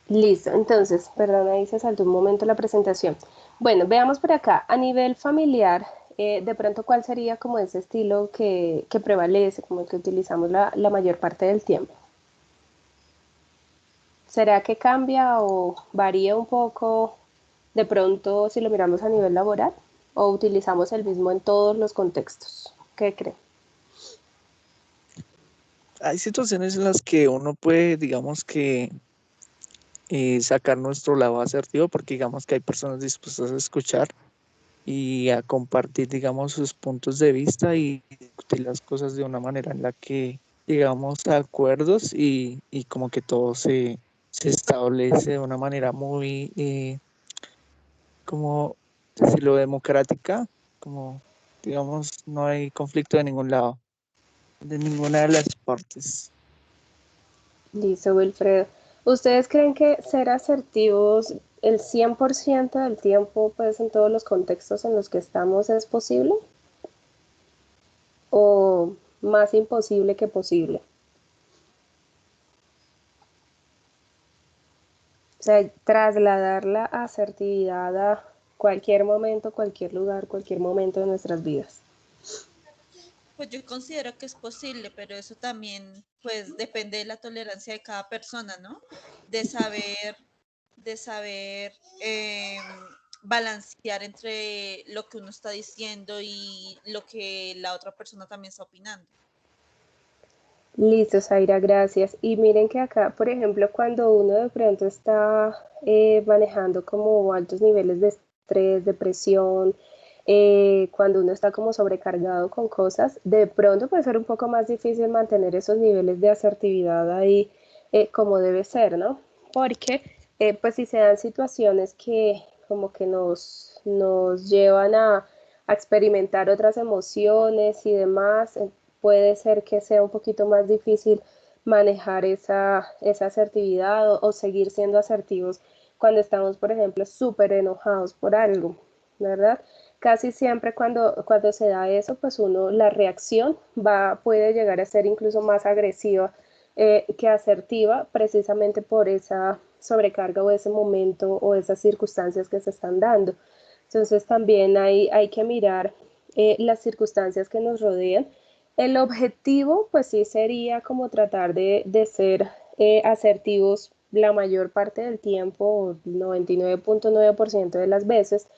Listo, entonces, perdón, ahí se saltó un momento la presentación. Bueno, veamos por acá, a nivel familiar, de pronto, ¿cuál sería como ese estilo que prevalece, como el que utilizamos la mayor parte del tiempo? ¿Será que cambia o varía un poco de pronto si lo miramos a nivel laboral o utilizamos el mismo en todos los contextos? ¿Qué cree? Hay situaciones en las que uno puede, digamos que, sacar nuestro lado asertivo, porque digamos que hay personas dispuestas a escuchar y a compartir, digamos, sus puntos de vista y discutir las cosas de una manera en la que llegamos a acuerdos y como que todo se establece de una manera muy, como decirlo, democrática, como, digamos, no hay conflicto de ningún lado, de ninguna de las partes. Listo, Wilfredo. ¿Ustedes creen que ser asertivos el 100% del tiempo, pues en todos los contextos en los que estamos, es posible? ¿O más imposible que posible? O sea, trasladar la asertividad a cualquier momento, cualquier lugar, cualquier momento de nuestras vidas. Pues yo considero que es posible, pero eso también, pues, depende de la tolerancia de cada persona, ¿no? De saber, de saber balancear entre lo que uno está diciendo y lo que la otra persona también está opinando. Listo, Zaira, gracias. Y miren que acá, por ejemplo, cuando uno de pronto está manejando como altos niveles de estrés, depresión, cuando uno está como sobrecargado con cosas, de pronto puede ser un poco más difícil mantener esos niveles de asertividad ahí como debe ser, ¿no? Porque pues si se dan situaciones que como que nos llevan a experimentar otras emociones y demás, puede ser que sea un poquito más difícil manejar esa asertividad o seguir siendo asertivos cuando estamos, por ejemplo, súper enojados por algo, ¿verdad? Casi siempre cuando se da eso, pues la reacción puede llegar a ser incluso más agresiva que asertiva, precisamente por esa sobrecarga o ese momento o esas circunstancias que se están dando. Entonces también hay que mirar las circunstancias que nos rodean. El objetivo, pues sí, sería como tratar de ser asertivos la mayor parte del tiempo, 99.9% de las veces,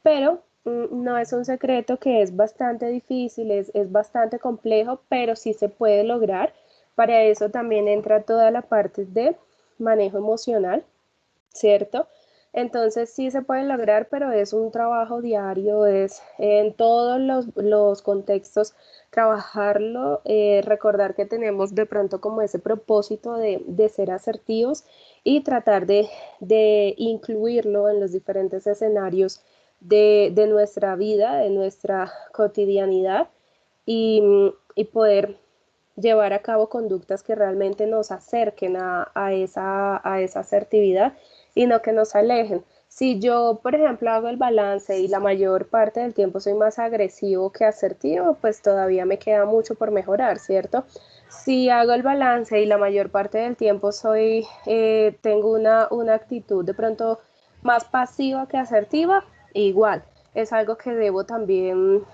pero no es un secreto que es bastante difícil, es bastante complejo, pero sí se puede lograr. Para eso también entra toda la parte de manejo emocional, ¿cierto? Entonces sí se puede lograr, pero es un trabajo diario, es en todos los contextos trabajarlo, recordar que tenemos de pronto como ese propósito de ser asertivos y tratar de incluirlo en los diferentes escenarios de nuestra vida, de nuestra cotidianidad y poder llevar a cabo conductas que realmente nos acerquen a esa asertividad y no que nos alejen. Si yo, por ejemplo, hago el balance y la mayor parte del tiempo soy más agresivo que asertivo, pues todavía me queda mucho por mejorar, ¿cierto? Si hago el balance y la mayor parte del tiempo tengo una actitud de pronto más pasiva que asertiva, igual, es algo que debo también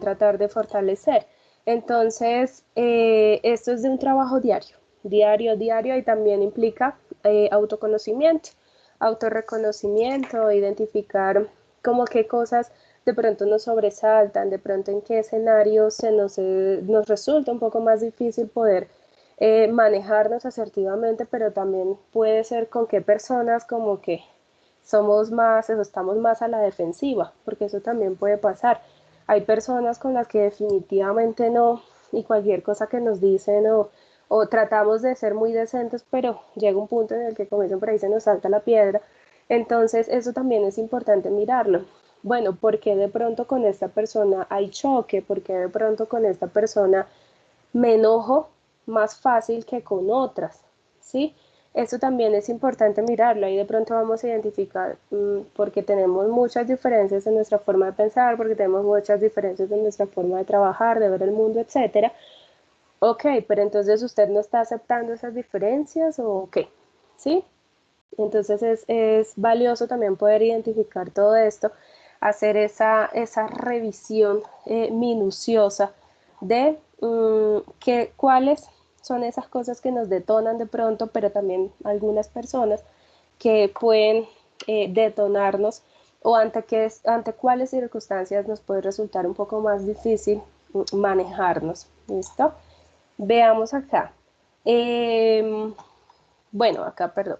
tratar de fortalecer. Entonces, esto es de un trabajo diario, diario, diario, y también implica autoconocimiento, autorreconocimiento, identificar como qué cosas de pronto nos sobresaltan, de pronto en qué escenarios nos resulta un poco más difícil poder manejarnos asertivamente, pero también puede ser con qué personas como que somos más, eso, estamos más a la defensiva, porque eso también puede pasar. Hay personas con las que definitivamente y cualquier cosa que nos dicen o tratamos de ser muy decentes, pero llega un punto en el que, como dicen por ahí, se nos salta la piedra. Entonces, eso también es importante mirarlo. Bueno, ¿por qué de pronto con esta persona hay choque? ¿Por qué de pronto con esta persona me enojo más fácil que con otras? ¿Sí? Eso también es importante mirarlo. Ahí de pronto vamos a identificar porque tenemos muchas diferencias en nuestra forma de pensar, porque tenemos muchas diferencias en nuestra forma de trabajar, de ver el mundo, etcétera. Ok, pero entonces usted no está aceptando esas diferencias o qué, ¿sí? Entonces es valioso también poder identificar todo esto, hacer esa revisión minuciosa de cuáles son esas cosas que nos detonan de pronto, pero también algunas personas que pueden detonarnos o ante cuáles circunstancias nos puede resultar un poco más difícil manejarnos. ¿Listo? Veamos acá. Bueno, acá, perdón.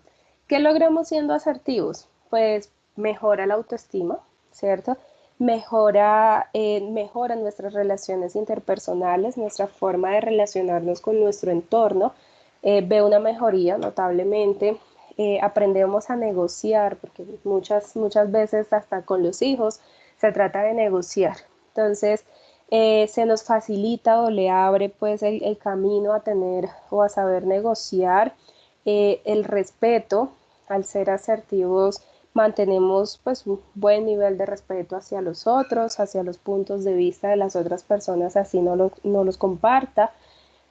¿Qué logramos siendo asertivos? Pues mejora la autoestima, ¿cierto? Mejora nuestras relaciones interpersonales, nuestra forma de relacionarnos con nuestro entorno, ve una mejoría notablemente, aprendemos a negociar, porque muchas veces hasta con los hijos se trata de negociar. Entonces, se nos facilita o le abre pues el camino a tener o a saber negociar el respeto. Al ser asertivos mantenemos pues un buen nivel de respeto hacia los otros, hacia los puntos de vista de las otras personas, así no los comparta.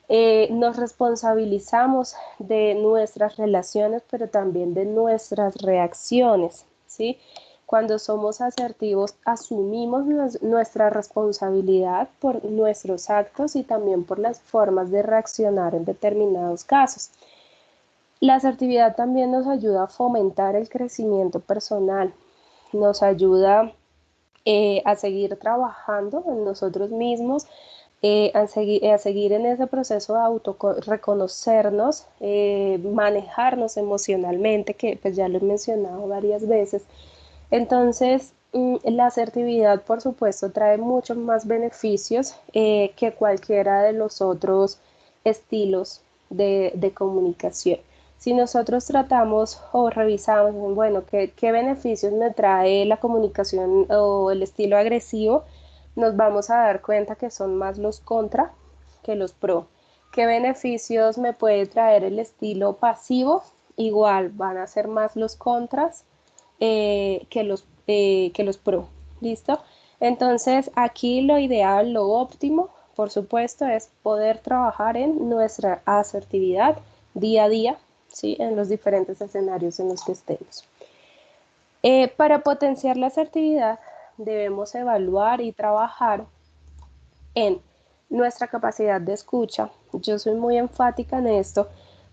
Nos responsabilizamos de nuestras relaciones, pero también de nuestras reacciones, ¿sí? Cuando somos asertivos, asumimos nuestra responsabilidad por nuestros actos y también por las formas de reaccionar en determinados casos. La asertividad también nos ayuda a fomentar el crecimiento personal, nos ayuda a seguir trabajando en nosotros mismos, a seguir en ese proceso de autorreconocernos, manejarnos emocionalmente, que pues ya lo he mencionado varias veces. Entonces, la asertividad, por supuesto, trae muchos más beneficios que cualquiera de los otros estilos de comunicación. Si nosotros tratamos o revisamos, bueno, ¿qué beneficios me trae la comunicación o el estilo agresivo? Nos vamos a dar cuenta que son más los contra que los pro. ¿Qué beneficios me puede traer el estilo pasivo? Igual van a ser más los contras que los pro. ¿Listo? Entonces, aquí lo ideal, lo óptimo, por supuesto, es poder trabajar en nuestra asertividad día a día, ¿sí? En los diferentes escenarios en los que estemos. Para potenciar la asertividad, debemos evaluar y trabajar en nuestra capacidad de escucha. Yo soy muy enfática en esto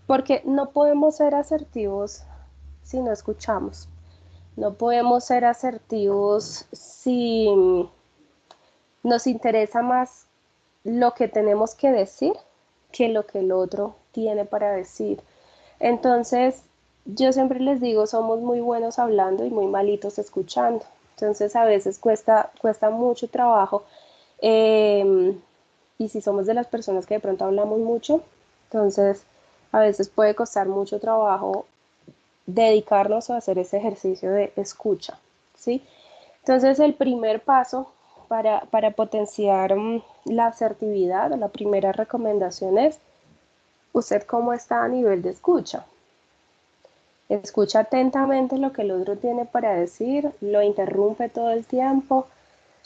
porque no podemos ser asertivos si no escuchamos. No podemos ser asertivos si nos interesa más lo que tenemos que decir que lo que el otro tiene para decir. Entonces, yo siempre les digo, somos muy buenos hablando y muy malitos escuchando. Entonces, a veces cuesta mucho trabajo. Y si somos de las personas que de pronto hablamos mucho, entonces a veces puede costar mucho trabajo dedicarnos a hacer ese ejercicio de escucha, ¿sí? Entonces, el primer paso para potenciar la asertividad, la primera recomendación es, ¿usted cómo está a nivel de escucha? Escucha atentamente lo que el otro tiene para decir, lo interrumpe todo el tiempo,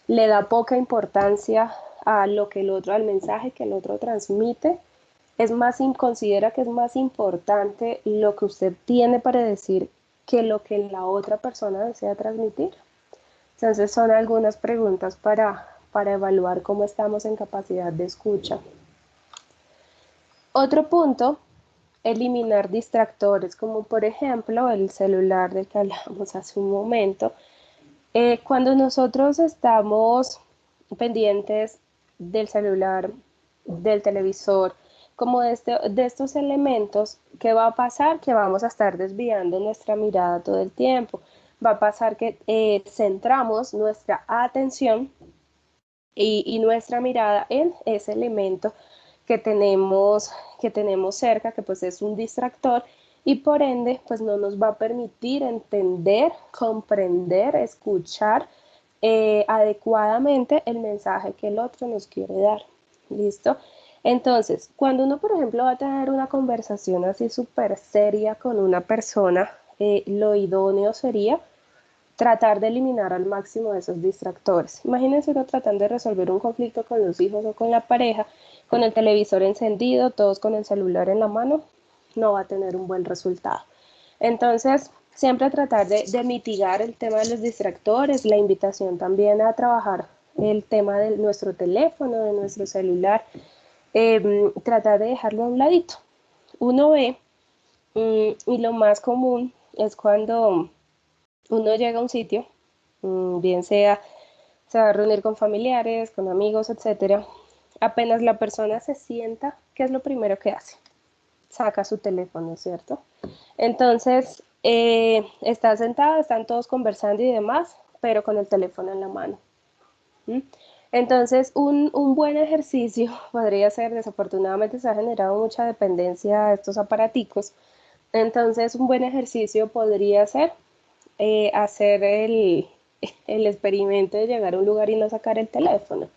le da poca importancia a lo que el otro, al mensaje que el otro transmite. Considera que es más importante lo que usted tiene para decir que lo que la otra persona desea transmitir. Entonces son algunas preguntas para evaluar cómo estamos en capacidad de escucha. Otro punto, eliminar distractores, como por ejemplo el celular del que hablamos hace un momento. Cuando nosotros estamos pendientes del celular, del televisor, como de estos elementos, ¿qué va a pasar? Que vamos a estar desviando nuestra mirada todo el tiempo. Va a pasar que centramos nuestra atención y nuestra mirada en ese elemento que tenemos cerca, que pues es un distractor, y por ende pues no nos va a permitir entender, comprender, escuchar adecuadamente el mensaje que el otro nos quiere dar. ¿Listo? Entonces, cuando uno, por ejemplo, va a tener una conversación así súper seria con una persona, lo idóneo sería tratar de eliminar al máximo de esos distractores. Imagínense uno tratando de resolver un conflicto con los hijos o con la pareja, con el televisor encendido, todos con el celular en la mano, no va a tener un buen resultado. Entonces, siempre tratar de mitigar el tema de los distractores, la invitación también a trabajar el tema de nuestro teléfono, de nuestro celular, tratar de dejarlo a un ladito. Uno ve, y lo más común es cuando uno llega a un sitio, bien sea se va a reunir con familiares, con amigos, etcétera. Apenas la persona se sienta, ¿qué es lo primero que hace? Saca su teléfono, ¿cierto? Entonces, está sentado, están todos conversando y demás, pero con el teléfono en la mano. ¿Mm? Entonces, un buen ejercicio podría ser, desafortunadamente se ha generado mucha dependencia a estos aparaticos, entonces un buen ejercicio podría ser hacer el experimento de llegar a un lugar y no sacar el teléfono.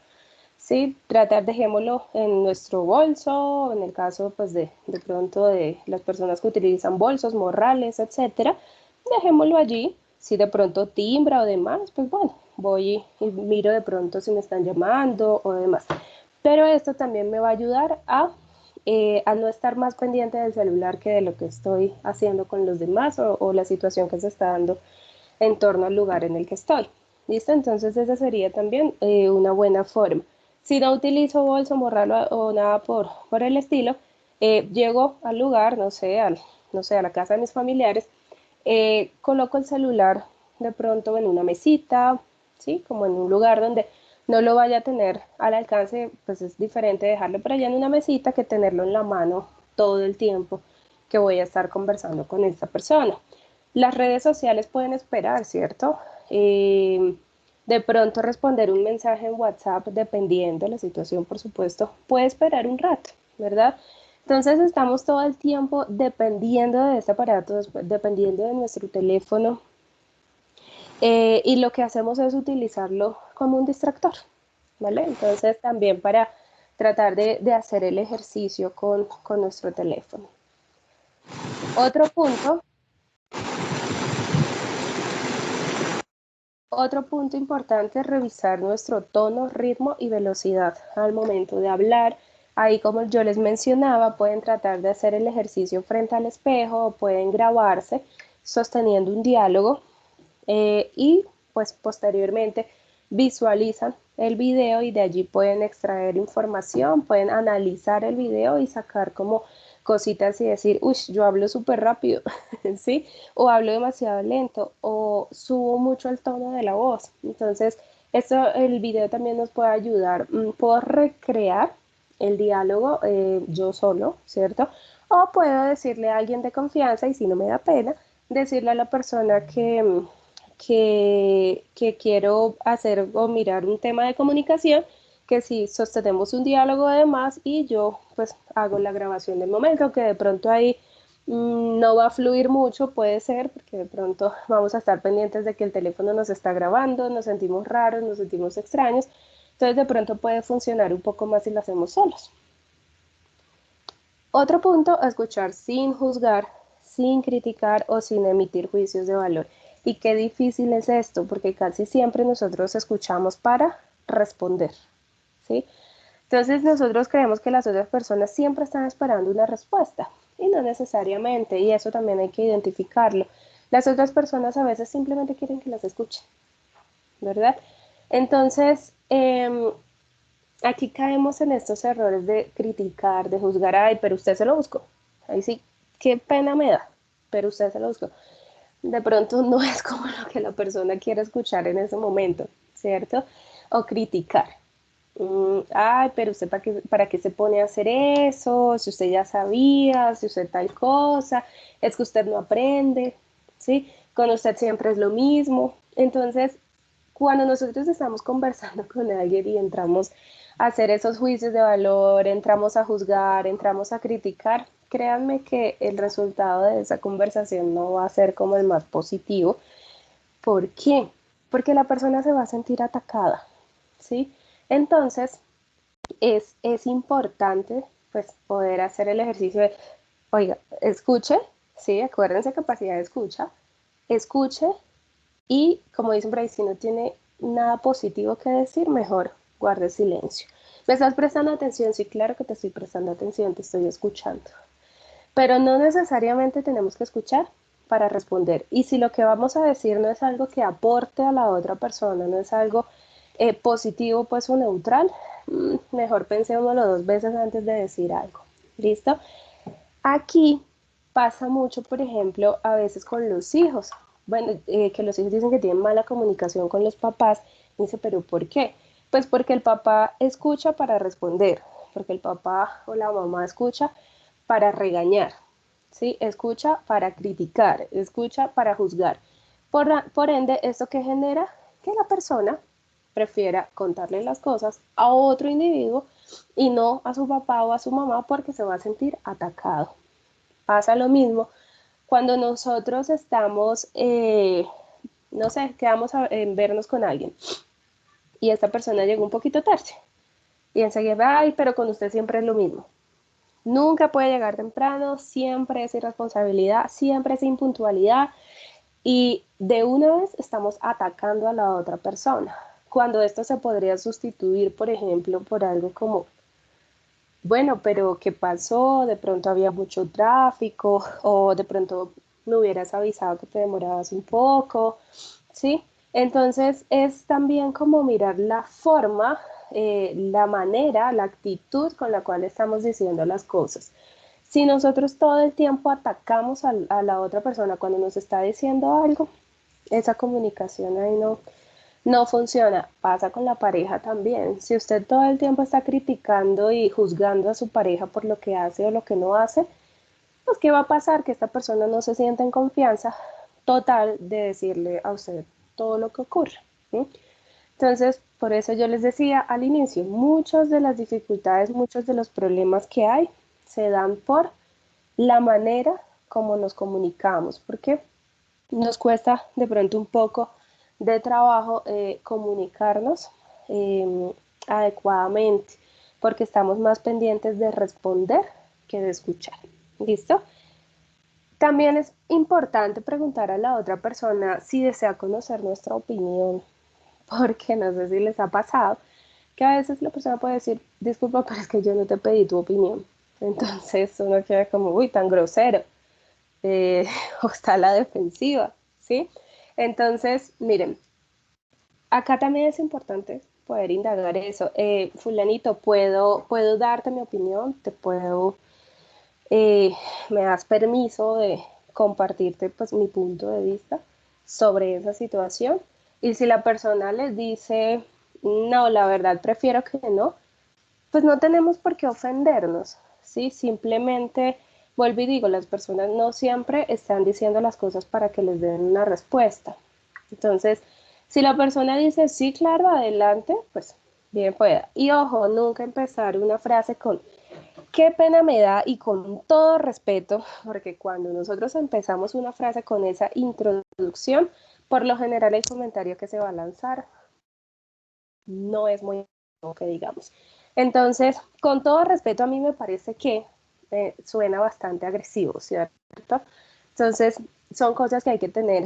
Sí, tratar, dejémoslo en nuestro bolso, en el caso pues de pronto de las personas que utilizan bolsos, morrales, etcétera, dejémoslo allí. Si de pronto timbra o demás, pues bueno, voy y miro de pronto si me están llamando o demás. Pero esto también me va a ayudar a no estar más pendiente del celular que de lo que estoy haciendo con los demás o la situación que se está dando en torno al lugar en el que estoy. ¿Listo? Entonces esa sería también una buena forma. Si no utilizo bolso, morral o nada por el estilo, llego al lugar, no sé, a la casa de mis familiares, coloco el celular de pronto en una mesita, ¿sí? Como en un lugar donde no lo vaya a tener al alcance, pues es diferente dejarlo por allá en una mesita que tenerlo en la mano todo el tiempo que voy a estar conversando con esta persona. Las redes sociales pueden esperar, ¿cierto? De pronto responder un mensaje en WhatsApp, dependiendo de la situación, por supuesto, puede esperar un rato, ¿verdad? Entonces estamos todo el tiempo dependiendo de este aparato, dependiendo de nuestro teléfono, y lo que hacemos es utilizarlo como un distractor, ¿vale? Entonces también para tratar de hacer el ejercicio con nuestro teléfono. Otro punto Otro punto importante es revisar nuestro tono, ritmo y velocidad al momento de hablar. Ahí, como yo les mencionaba, pueden tratar de hacer el ejercicio frente al espejo o pueden grabarse sosteniendo un diálogo, y pues posteriormente visualizan el video y de allí pueden extraer información, pueden analizar el video y sacar como cositas y decir, uy, yo hablo súper rápido, ¿sí? O hablo demasiado lento, o subo mucho el tono de la voz. Entonces, el video también nos puede ayudar. Puedo recrear el diálogo yo solo, ¿cierto? O puedo decirle a alguien de confianza, y si no me da pena, decirle a la persona que quiero hacer o mirar un tema de comunicación, que si sostenemos un diálogo además y yo pues hago la grabación del momento, que de pronto ahí no va a fluir mucho, puede ser, porque de pronto vamos a estar pendientes de que el teléfono nos está grabando, nos sentimos raros, nos sentimos extraños, entonces de pronto puede funcionar un poco más si lo hacemos solos. Otro punto, escuchar sin juzgar, sin criticar o sin emitir juicios de valor. Y qué difícil es esto, porque casi siempre nosotros escuchamos para responder, ¿sí? Entonces nosotros creemos que las otras personas siempre están esperando una respuesta y no necesariamente, y eso también hay que identificarlo. Las otras personas a veces simplemente quieren que las escuchen, ¿verdad? Entonces, aquí caemos en estos errores de criticar, de juzgar, ay, pero usted se lo buscó. Ahí sí, qué pena me da, pero usted se lo buscó. De pronto no es como lo que la persona quiere escuchar en ese momento, ¿cierto? O criticar. Ay, pero usted para qué se pone a hacer eso, si usted ya sabía, si usted tal cosa, es que usted no aprende, ¿sí? Con usted siempre es lo mismo. Entonces, cuando nosotros estamos conversando con alguien y entramos a hacer esos juicios de valor, entramos a juzgar, entramos a criticar, créanme que el resultado de esa conversación no va a ser como el más positivo. ¿Por qué? Porque la persona se va a sentir atacada, ¿sí? Entonces, es importante pues poder hacer el ejercicio de, oiga, escuche, ¿sí? Acuérdense, capacidad de escucha, escuche y como dicen por ahí, si no tiene nada positivo que decir, mejor guarde silencio. ¿Me estás prestando atención? Sí, claro que te estoy prestando atención, te estoy escuchando. Pero no necesariamente tenemos que escuchar para responder. Y si lo que vamos a decir no es algo que aporte a la otra persona, no es algo positivo pues o neutral, mejor pensémoslo 2 veces antes de decir algo. ¿Listo? Aquí pasa mucho, por ejemplo, a veces con los hijos. Bueno, que los hijos dicen que tienen mala comunicación con los papás. Dice, pero ¿por qué? Pues porque el papá escucha para responder, porque el papá o la mamá escucha para regañar, ¿sí? Escucha para criticar, escucha para juzgar. Por ende, ¿esto qué genera? Que la persona prefiera contarle las cosas a otro individuo y no a su papá o a su mamá porque se va a sentir atacado. Pasa lo mismo cuando nosotros estamos, no sé, quedamos en vernos con alguien y esta persona llegó un poquito tarde y enseguida, ay, pero con usted siempre es lo mismo. Nunca puede llegar temprano, siempre es irresponsabilidad, siempre es impuntualidad y de una vez estamos atacando a la otra persona. Cuando esto se podría sustituir, por ejemplo, por algo como, bueno, pero ¿qué pasó? De pronto había mucho tráfico o de pronto me hubieras avisado que te demorabas un poco, ¿sí? Entonces es también como mirar la forma, la manera, la actitud con la cual estamos diciendo las cosas. Si nosotros todo el tiempo atacamos a la otra persona cuando nos está diciendo algo, esa comunicación ahí no funciona. Pasa con la pareja también. Si usted todo el tiempo está criticando y juzgando a su pareja por lo que hace o lo que no hace, pues ¿qué va a pasar? Que esta persona no se sienta en confianza total de decirle a usted todo lo que ocurre, ¿sí? Entonces, por eso yo les decía al inicio, muchas de las dificultades, muchos de los problemas que hay se dan por la manera como nos comunicamos, porque nos cuesta de pronto un poco de trabajo comunicarnos eh, adecuadamente, porque estamos más pendientes de responder que de escuchar. ¿Listo? También es importante preguntar a la otra persona si desea conocer nuestra opinión, porque no sé si les ha pasado que a veces la persona puede decir, disculpa, pero es que yo no te pedí tu opinión. Entonces uno queda como, uy, tan grosero, o está a la defensiva, ¿sí? Entonces, miren, acá también es importante poder indagar eso. Fulanito, ¿puedo darte mi opinión? ¿Te puedo, eh, me das permiso de compartirte pues mi punto de vista sobre esa situación? Y si la persona les dice, no, la verdad prefiero que no, pues no tenemos por qué ofendernos, ¿sí? Simplemente, vuelvo y digo, las personas no siempre están diciendo las cosas para que les den una respuesta. Entonces, si la persona dice, sí, claro, adelante, pues bien pueda. Y ojo, nunca empezar una frase con, qué pena me da y con todo respeto, porque cuando nosotros empezamos una frase con esa introducción, por lo general el comentario que se va a lanzar no es muy bueno que digamos. Entonces, con todo respeto, a mí me parece que suena bastante agresivo, ¿cierto? Entonces, son cosas que hay que tener,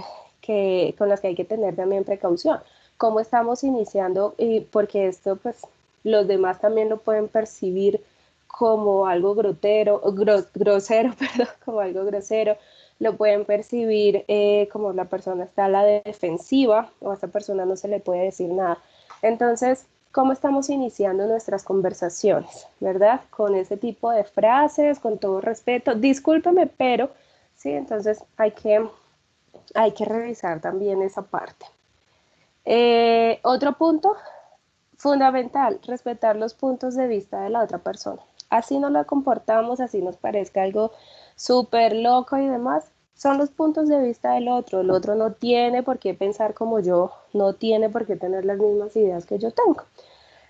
con las que hay que tener también precaución. ¿Cómo estamos iniciando? Porque esto, pues, los demás también lo pueden percibir como algo grosero, perdón, como algo grosero. Lo pueden percibir como la persona está a la defensiva o a esta persona no se le puede decir nada. Entonces, ¿cómo estamos iniciando nuestras conversaciones? ¿Verdad? Con ese tipo de frases, con todo respeto. Discúlpeme, pero, sí, entonces hay que revisar también esa parte. Otro punto fundamental, respetar los puntos de vista de la otra persona. Así no la comportamos, así nos parezca algo súper loco y demás, son los puntos de vista del otro. El otro no tiene por qué pensar como yo, no tiene por qué tener las mismas ideas que yo tengo.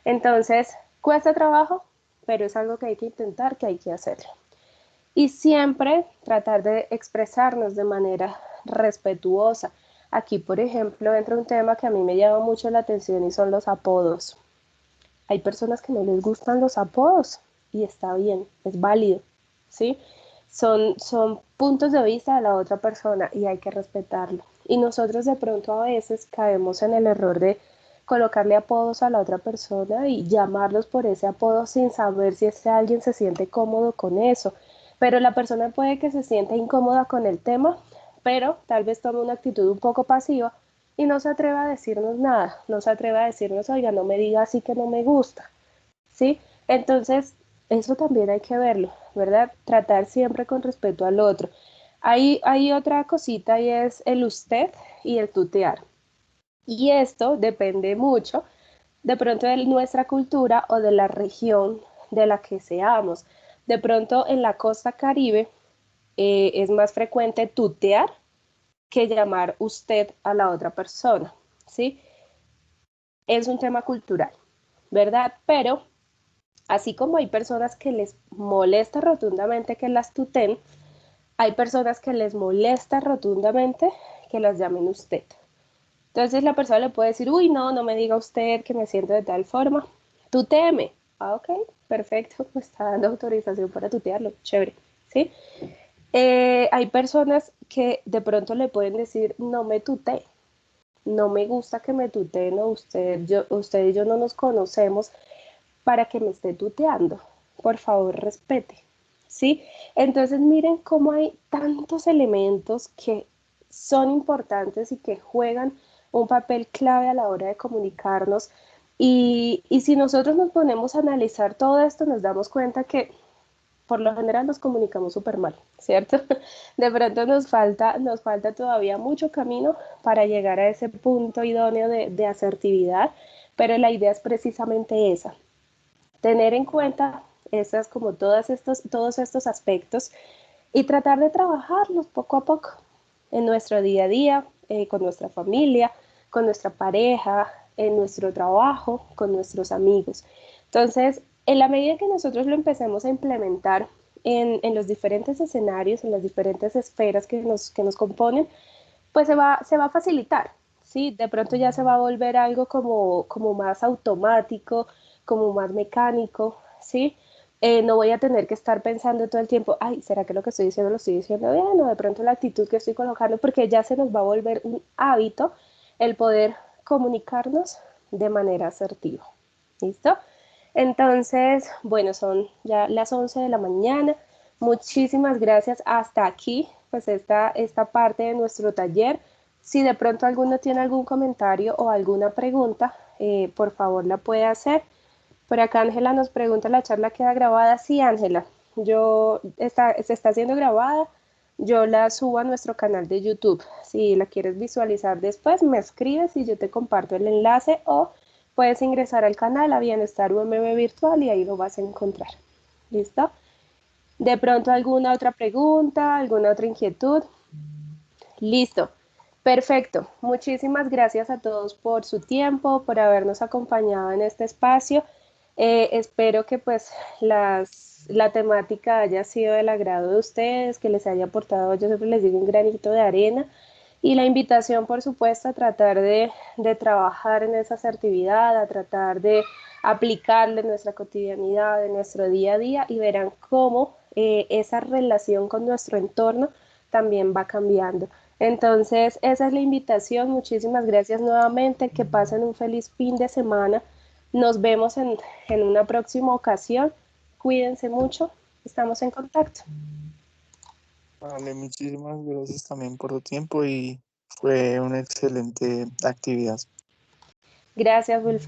Entonces, cuesta trabajo, pero es algo que hay que intentar, que hay que hacerlo. Y siempre tratar de expresarnos de manera respetuosa. Aquí, por ejemplo, entra un tema que a mí me llama mucho la atención y son los apodos. Hay personas que no les gustan los apodos y está bien, es válido, ¿sí? Son puntos de vista de la otra persona y hay que respetarlo. Y nosotros de pronto a veces caemos en el error de colocarle apodos a la otra persona y llamarlos por ese apodo sin saber si ese alguien se siente cómodo con eso. Pero la persona puede que se sienta incómoda con el tema, pero tal vez tome una actitud un poco pasiva y no se atreve a decirnos nada, no se atreve a decirnos, oiga, no me diga así que no me gusta, ¿sí? Entonces, eso también hay que verlo, ¿verdad? Tratar siempre con respeto al otro. Hay otra cosita y es el usted y el tutear. Y esto depende mucho de pronto de nuestra cultura o de la región de la que seamos. De pronto en la costa Caribe es más frecuente tutear que llamar usted a la otra persona, ¿sí? Es un tema cultural, ¿verdad? Pero así como hay personas que les molesta rotundamente que las tuteen, hay personas que les molesta rotundamente que las llamen usted. Entonces la persona le puede decir, uy, no, no me diga usted que me siento de tal forma. Tutéeme. Ah, ok, perfecto, me está dando autorización para tutearlo, chévere, ¿sí? Hay personas que de pronto le pueden decir, no me tutee, no me gusta que me tuteen, o usted y yo no nos conocemos para que me esté tuteando. Por favor, respete. ¿Sí? Entonces miren cómo hay tantos elementos que son importantes y que juegan un papel clave a la hora de comunicarnos. Y si nosotros nos ponemos a analizar todo esto, nos damos cuenta que por lo general nos comunicamos súper mal, ¿cierto? De pronto nos falta todavía mucho camino para llegar a ese punto idóneo de asertividad, pero la idea es precisamente esa, tener en cuenta esas, como todos estos aspectos y tratar de trabajarlos poco a poco en nuestro día a día, con nuestra familia, con nuestra pareja, en nuestro trabajo, con nuestros amigos. Entonces, en la medida que nosotros lo empecemos a implementar en los diferentes escenarios, en las diferentes esferas que nos componen, pues se va a facilitar, ¿sí? De pronto ya se va a volver algo como más automático, como más mecánico, ¿sí? No voy a tener que estar pensando todo el tiempo, ay, ¿será que lo que estoy diciendo lo estoy diciendo bien? O de pronto la actitud que estoy colocando, porque ya se nos va a volver un hábito el poder comunicarnos de manera asertiva. ¿Listo? Entonces, bueno, son ya las 11 de la mañana. Muchísimas gracias hasta aquí, pues esta parte de nuestro taller. Si de pronto alguno tiene algún comentario o alguna pregunta, por favor la puede hacer. Por acá Ángela nos pregunta, ¿la charla queda grabada? Sí, Ángela, se está haciendo grabada, yo la subo a nuestro canal de YouTube. Si la quieres visualizar después, me escribes y yo te comparto el enlace o puedes ingresar al canal a Bienestar UMB Virtual y ahí lo vas a encontrar. ¿Listo? De pronto alguna otra pregunta, alguna otra inquietud. Listo. Perfecto. Muchísimas gracias a todos por su tiempo, por habernos acompañado en este espacio. Espero que pues la temática haya sido del agrado de ustedes, que les haya aportado, yo siempre les digo, un granito de arena. Y la invitación, por supuesto, a tratar de trabajar en esa asertividad, a tratar de aplicarla en nuestra cotidianidad, en nuestro día a día, y verán cómo esa relación con nuestro entorno también va cambiando. Entonces, esa es la invitación. Muchísimas gracias nuevamente. Que pasen un feliz fin de semana. Nos vemos en una próxima ocasión. Cuídense mucho. Estamos en contacto. Vale, muchísimas gracias también por tu tiempo y fue una excelente actividad. Gracias, Wilfred.